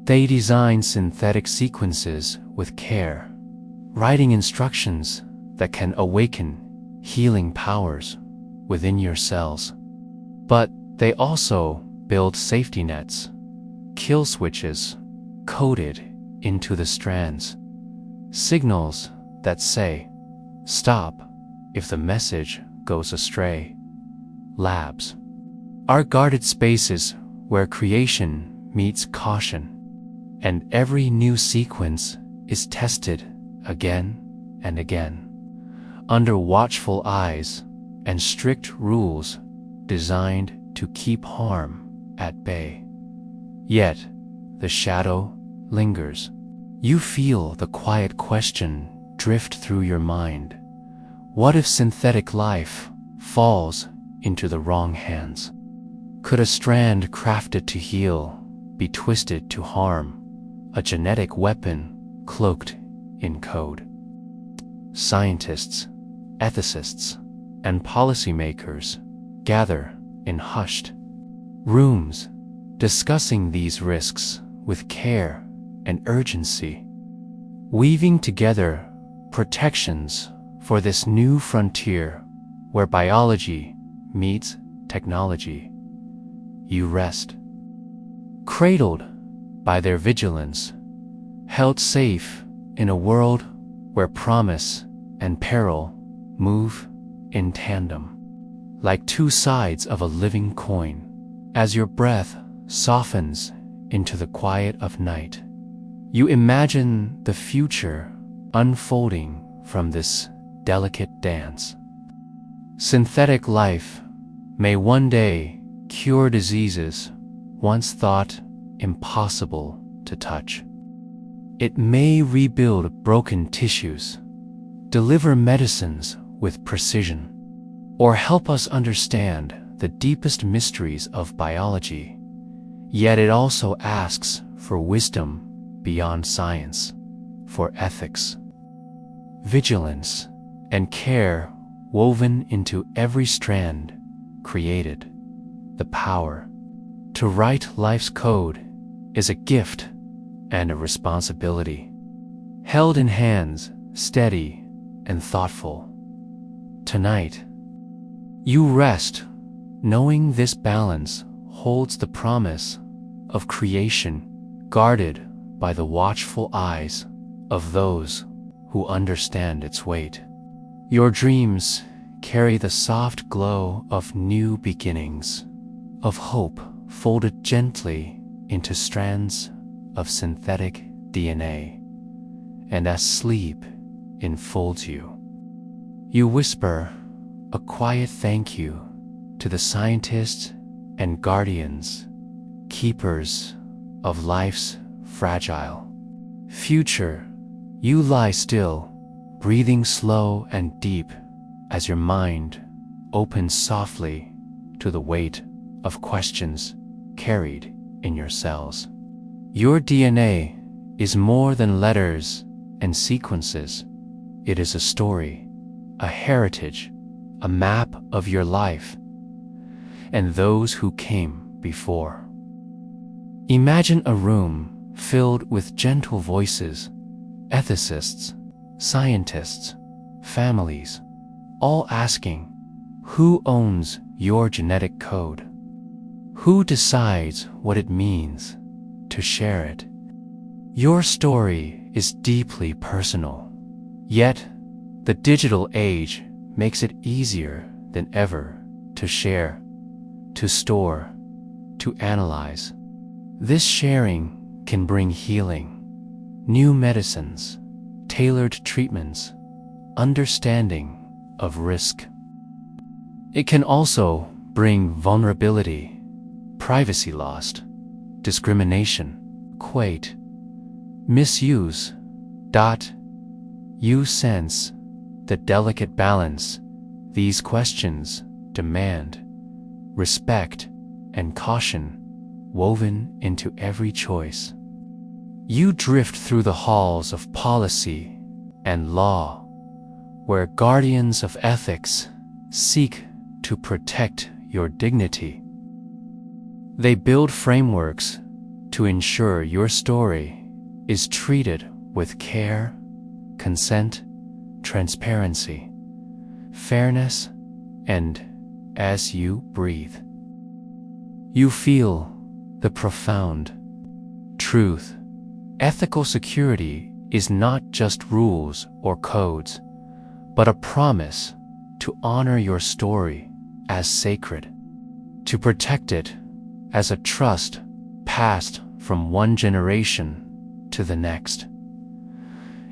They design synthetic sequences with care, writing instructions that can awaken healing powers within your cells. But they also build safety nets, kill switches coded into the strands, signals that say, "Stop," if the message goes astray. Labs are guarded spaces where creation meets caution, and every new sequence is tested again and again, under watchful eyes and strict rules designed to keep harm at bay. Yet, the shadow lingers. You feel the quiet question drift through your mind. What if synthetic life falls into the wrong hands? Could a strand crafted to heal be twisted to harm, a genetic weapon cloaked in code? Scientists, ethicists, and policymakers gather in hushed rooms, discussing these risks with care and urgency, weaving together protections for this new frontier where biology meets technology. You rest, cradled by their vigilance, held safe in a world where promise and peril move in tandem, like two sides of a living coin. As your breath softens into the quiet of night, you imagine the future unfolding from this delicate dance. Synthetic life may one day cure diseases once thought impossible to touch. It may rebuild broken tissues, deliver medicines with precision, or help us understand the deepest mysteries of biology. Yet it also asks for wisdom beyond science, for ethics, vigilance, and care woven into every strand created. The power to write life's code is a gift and a responsibility, held in hands steady and thoughtful. Tonight, you rest knowing this balance holds the promise of creation, guarded by the watchful eyes of those who understand its weight. Your dreams carry the soft glow of new beginnings, of hope folded gently into strands of synthetic DNA. And as sleep enfolds you, you whisper a quiet thank you to the scientists and guardians, keepers of life's fragile future. You lie still, breathing slow and deep as your mind opens softly to the weight of questions carried in your cells. Your DNA is more than letters and sequences. It is a story, a heritage, a map of your life and those who came before. Imagine a room filled with gentle voices, ethicists, scientists, families, all asking, who owns your genetic code? Who decides what it means to share it? Your story is deeply personal, yet the digital age makes it easier than ever to share, to store, to analyze. This sharing can bring healing, new medicines, tailored treatments, understanding of risk. It can also bring vulnerability, privacy lost, discrimination, quate, misuse. You sense the delicate balance these questions demand, respect and caution woven into every choice. You drift through the halls of policy and law, where guardians of ethics seek to protect your dignity. They build frameworks to ensure your story is treated with care, consent, transparency, fairness, and as you breathe, you feel the profound truth. Ethical security is not just rules or codes, but a promise to honor your story as sacred, to protect it as a trust passed from one generation to the next.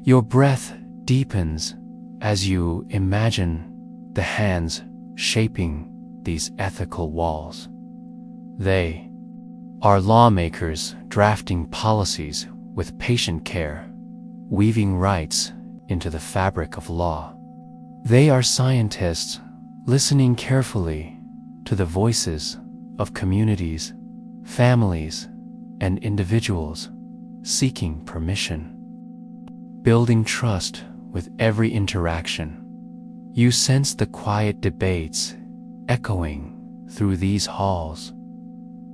Your breath deepens as you imagine the hands shaping these ethical walls. They are lawmakers drafting policies with patient care, weaving rights into the fabric of law. They are scientists listening carefully to the voices of communities, families, and individuals seeking permission, building trust with every interaction. You sense the quiet debates echoing through these halls.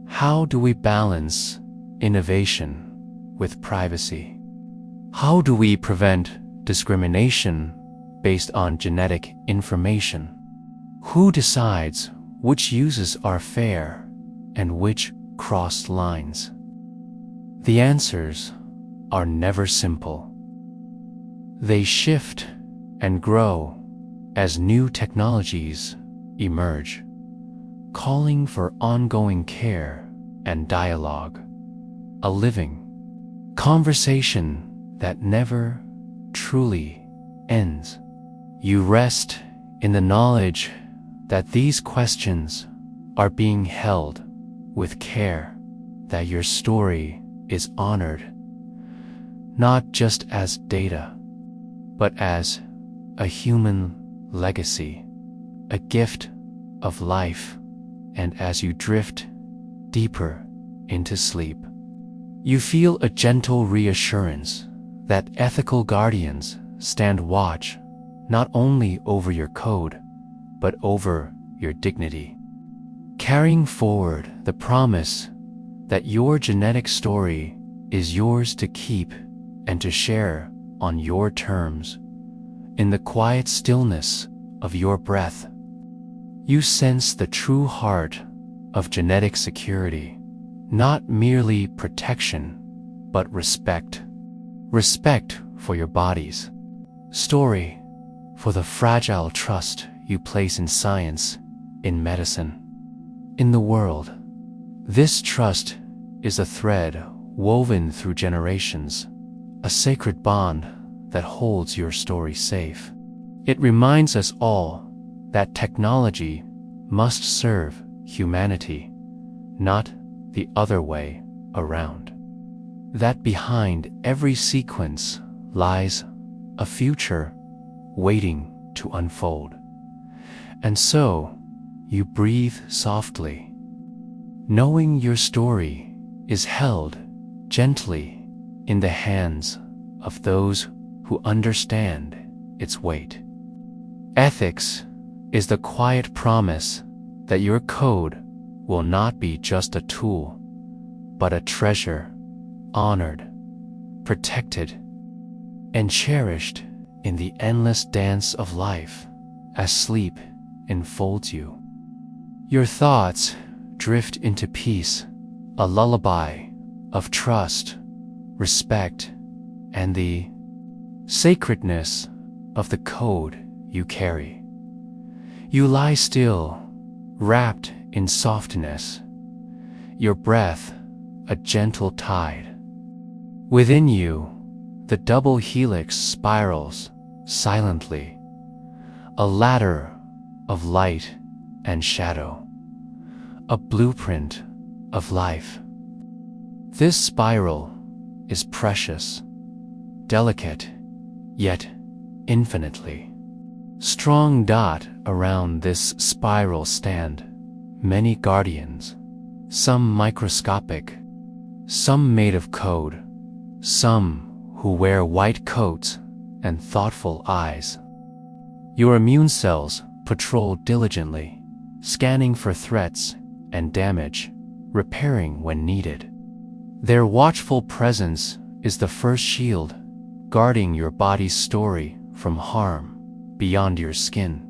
How do we balance innovation with privacy? How do we prevent discrimination based on genetic information? Who decides which uses are fair and which cross lines? The answers are never simple. They shift and grow as new technologies emerge, calling for ongoing care and dialogue, a living conversation that never truly ends. You rest in the knowledge that these questions are being held with care, that your story is honored, not just as data, but as a human legacy, a gift of life. And as you drift deeper into sleep, you feel a gentle reassurance that ethical guardians stand watch not only over your code, but over your dignity, carrying forward the promise that your genetic story is yours to keep and to share on your terms. In the quiet stillness of your breath, you sense the true heart of genetic security, not merely protection, but respect. Respect for your body's story, for the fragile trust you place in science, in medicine, in the world. This trust is a thread woven through generations, a sacred bond that holds your story safe. It reminds us all that technology must serve humanity, not the other way around. That behind every sequence lies a future waiting to unfold. And so, you breathe softly, knowing your story is held gently in the hands of those who understand its weight. Ethics is the quiet promise that your code will not be just a tool, but a treasure, honored, protected, and cherished in the endless dance of life as sleep enfolds you. Your thoughts drift into peace, a lullaby of trust, respect, and the sacredness of the code you carry. You lie still, wrapped in softness, your breath a gentle tide. Within you, the double helix spirals silently, a ladder of light and shadow, a blueprint of life. This spiral is precious, delicate, yet infinitely strong. Around this spiral stand many guardians, some microscopic, some made of code, some who wear white coats and thoughtful eyes. Your immune cells patrol diligently, scanning for threats and damage, repairing when needed. Their watchful presence is the first shield, guarding your body's story from harm beyond your skin.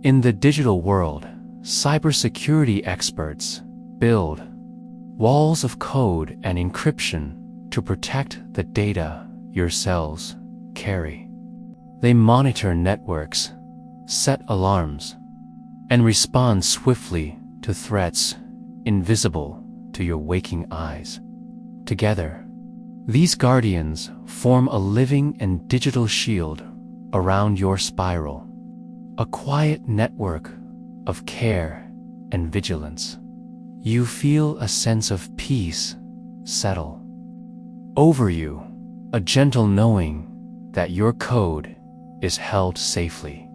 In the digital world, cybersecurity experts build walls of code and encryption to protect the data your cells carry. They monitor networks, set alarms, and respond swiftly to threats invisible to your waking eyes. Together, these guardians form a living and digital shield around your spiral, a quiet network of care and vigilance. You feel a sense of peace settle over you, a gentle knowing that your code is held safely.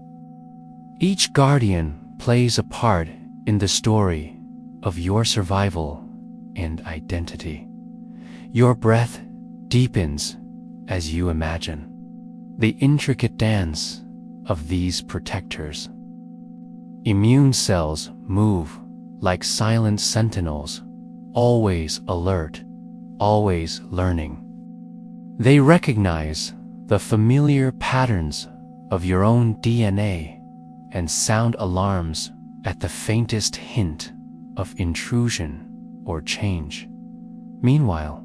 Each guardian plays a part in the story of your survival and identity. Your breath deepens as you imagine the intricate dance of these protectors. Immune cells move like silent sentinels, always alert, always learning. They recognize the familiar patterns of your own DNA and sound alarms at the faintest hint of intrusion or change. Meanwhile,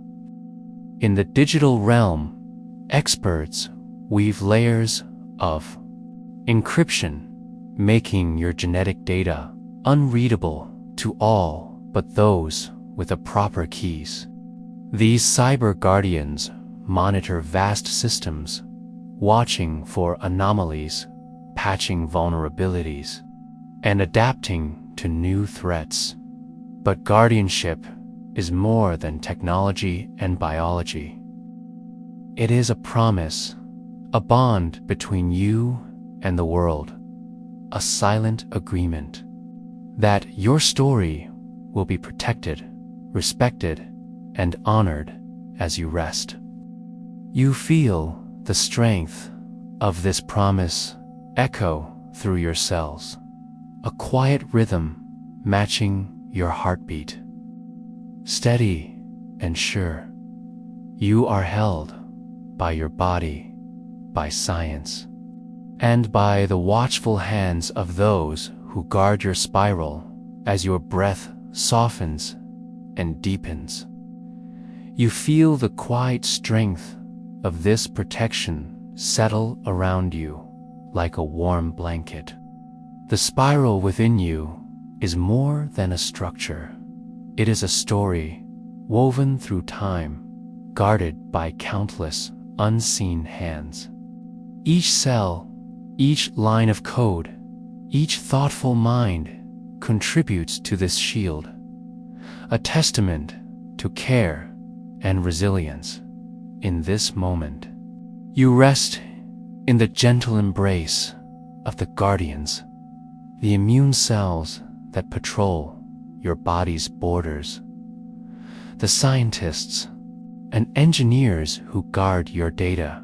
in the digital realm, experts weave layers of encryption, making your genetic data unreadable to all but those with the proper keys. These cyber guardians monitor vast systems, watching for anomalies, patching vulnerabilities, and adapting to new threats. But guardianship is more than technology and biology. It is a promise, a bond between you and the world, a silent agreement that your story will be protected, respected, and honored as you rest. You feel the strength of this promise echo through your cells, a quiet rhythm matching your heartbeat. Steady and sure, you are held by your body, by science, and by the watchful hands of those who guard your spiral as your breath softens and deepens. You feel the quiet strength of this protection settle around you like a warm blanket. The spiral within you is more than a structure. It is a story woven through time, guarded by countless unseen hands. Each cell, each line of code, each thoughtful mind contributes to this shield, a testament to care and resilience. In this moment, you rest in the gentle embrace of the guardians, the immune cells that patrol your body's borders, the scientists and engineers who guard your data,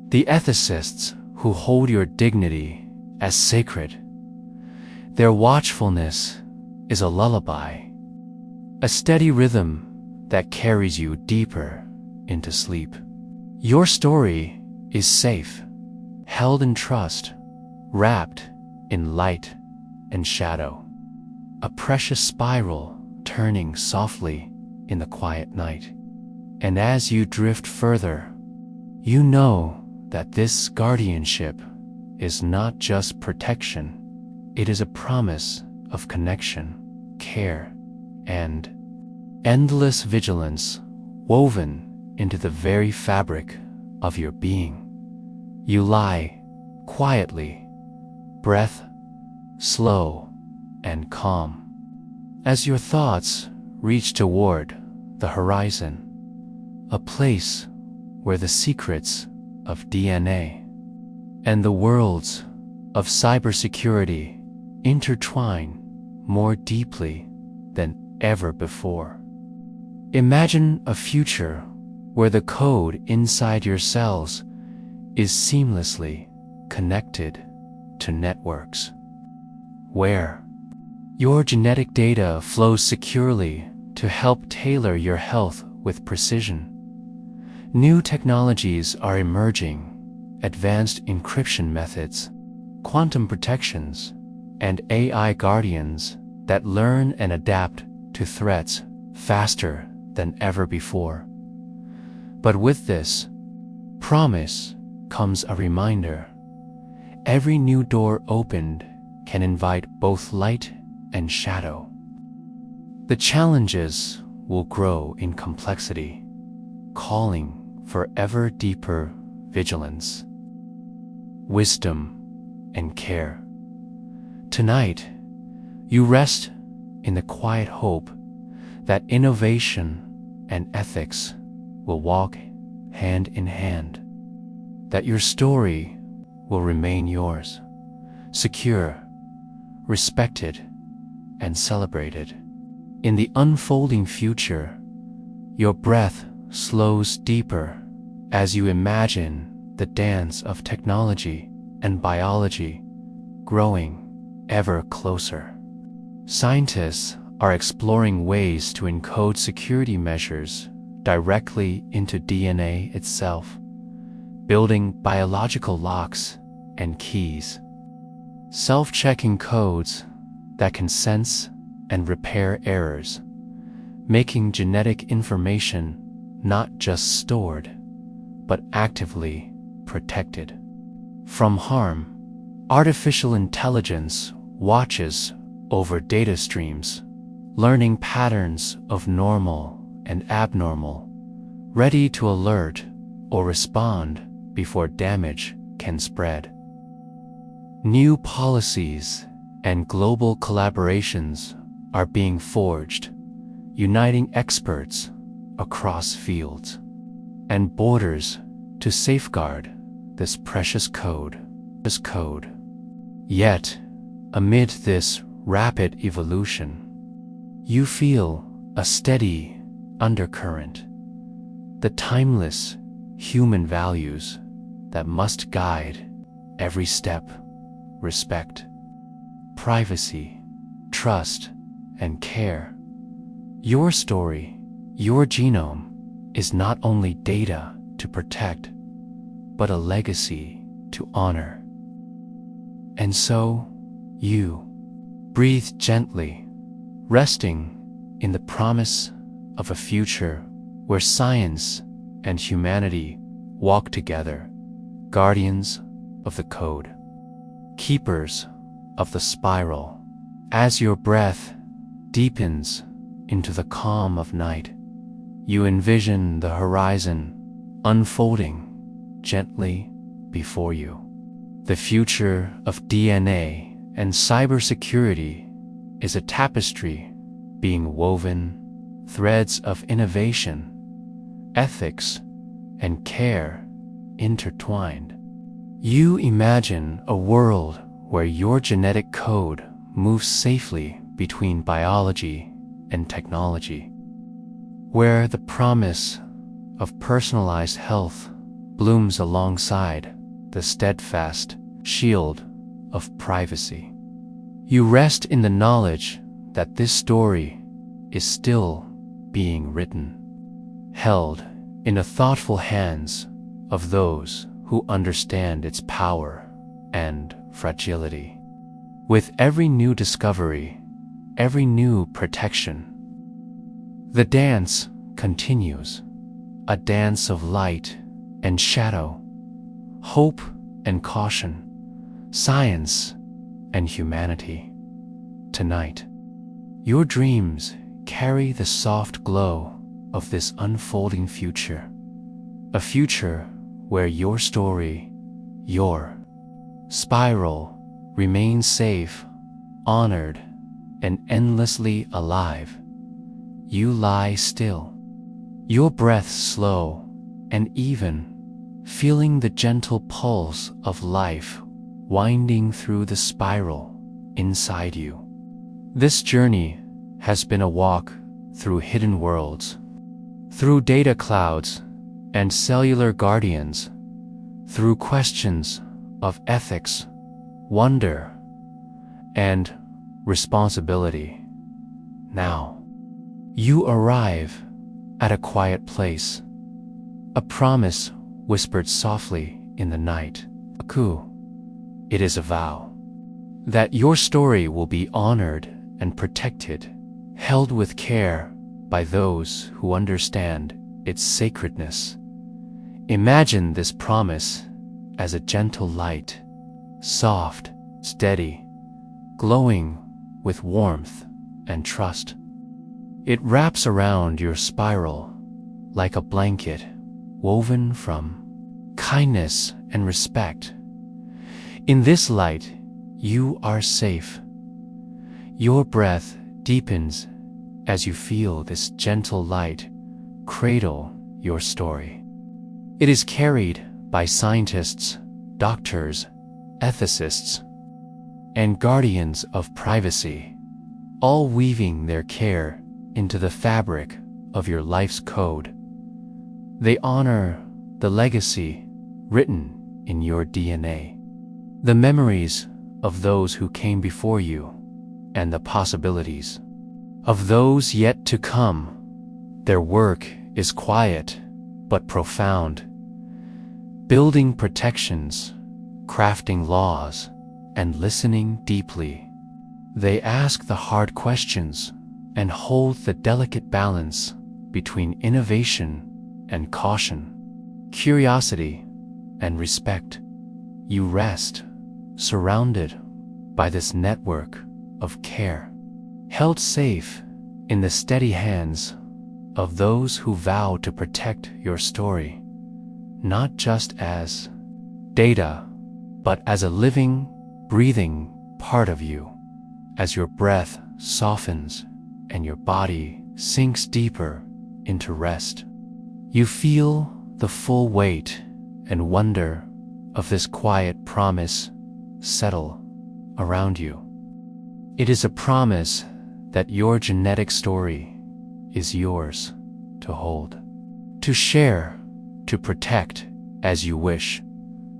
the ethicists who hold your dignity as sacred. Their watchfulness is a lullaby, a steady rhythm that carries you deeper into sleep. Your story is safe, held in trust, wrapped in light and shadow, a precious spiral turning softly in the quiet night. And as you drift further, you know that this guardianship is not just protection, it is a promise of connection, care, and endless vigilance woven into the very fabric of your being. You lie quietly, breath slow and calm, as your thoughts reach toward the horizon, a place where the secrets of DNA and the worlds of cybersecurity intertwine more deeply than ever before. Imagine a future where the code inside your cells is seamlessly connected to networks, where your genetic data flows securely to help tailor your health with precision. New technologies are emerging, advanced encryption methods, quantum protections, and AI guardians that learn and adapt to threats faster than ever before. But with this promise comes a reminder. Every new door opened can invite both light and shadow. The challenges will grow in complexity, calling for ever deeper vigilance, wisdom, and care. Tonight, you rest in the quiet hope that innovation and ethics will walk hand in hand, that your story will remain yours, secure, respected, and celebrated. In the unfolding future, your breath slows deeper as you imagine the dance of technology and biology growing ever closer. Scientists are exploring ways to encode security measures directly into DNA itself, building biological locks and keys, self-checking codes that can sense and repair errors, making genetic information not just stored, but actively protected. From harm, artificial intelligence watches over data streams, learning patterns of normal and abnormal, ready to alert or respond before damage can spread. New policies and global collaborations are being forged, uniting experts across fields and borders to safeguard this precious code. Yet, amid this rapid evolution, you feel a steady undercurrent, the timeless human values that must guide every step: respect, privacy, trust, and care. Your story, your genome, is not only data to protect, but a legacy to honor. And so, you breathe gently, resting in the promise of a future where science and humanity walk together, guardians of the code, keepers of the spiral. As your breath deepens into the calm of night, you envision the horizon unfolding gently before you. The future of DNA and cybersecurity is a tapestry being woven, threads of innovation, ethics, and care intertwined. You imagine a world where your genetic code moves safely between biology and technology, where the promise of personalized health blooms alongside the steadfast shield of privacy. You rest in the knowledge that this story is still being written, held in the thoughtful hands of those who understand its power and fragility. With every new discovery, every new protection, the dance continues, a dance of light and shadow, hope and caution, science and humanity. Tonight, your dreams carry the soft glow of this unfolding future, a future where your story, your spiral, remains safe, honored, and endlessly alive. You lie still, your breath slow and even, feeling the gentle pulse of life winding through the spiral inside you. This journey has been a walk through hidden worlds, through data clouds and cellular guardians, through questions of ethics, wonder, and responsibility. Now, you arrive at a quiet place, a promise whispered softly in the night, a coup. It is a vow that your story will be honored and protected, held with care by those who understand its sacredness. Imagine this promise as a gentle light, soft, steady, glowing with warmth and trust. It wraps around your spiral like a blanket woven from kindness and respect. In this light, you are safe. Your breath deepens as you feel this gentle light cradle your story. It is carried by scientists, doctors, ethicists, and guardians of privacy, all weaving their care into the fabric of your life's code. They honor the legacy written in your DNA, The memories of those who came before you, and the possibilities of those yet to come. Their work is quiet but profound, building protections, crafting laws, and listening deeply. They ask the hard questions and hold the delicate balance between innovation and caution, curiosity and respect. You rest, surrounded by this network of care, held safe in the steady hands of those who vow to protect your story, not just as data, but as a living, breathing part of you. As your breath softens and your body sinks deeper into rest, you feel the full weight and wonder of this quiet promise settle around you. It is a promise that your genetic story is yours to hold, to share, to protect as you wish.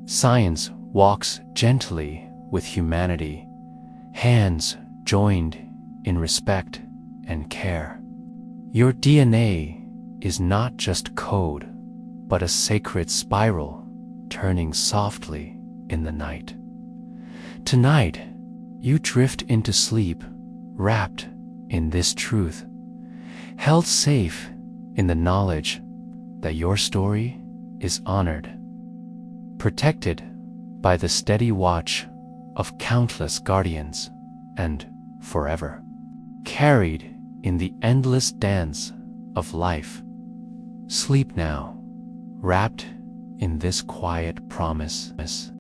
Science walks gently with humanity, hands joined in respect and care. Your DNA is not just code, but a sacred spiral turning softly in the night. Tonight, you drift into sleep, wrapped in this truth, held safe in the knowledge that your story is honored, protected by the steady watch of countless guardians, and forever carried in the endless dance of life. Sleep now, wrapped in this quiet promise.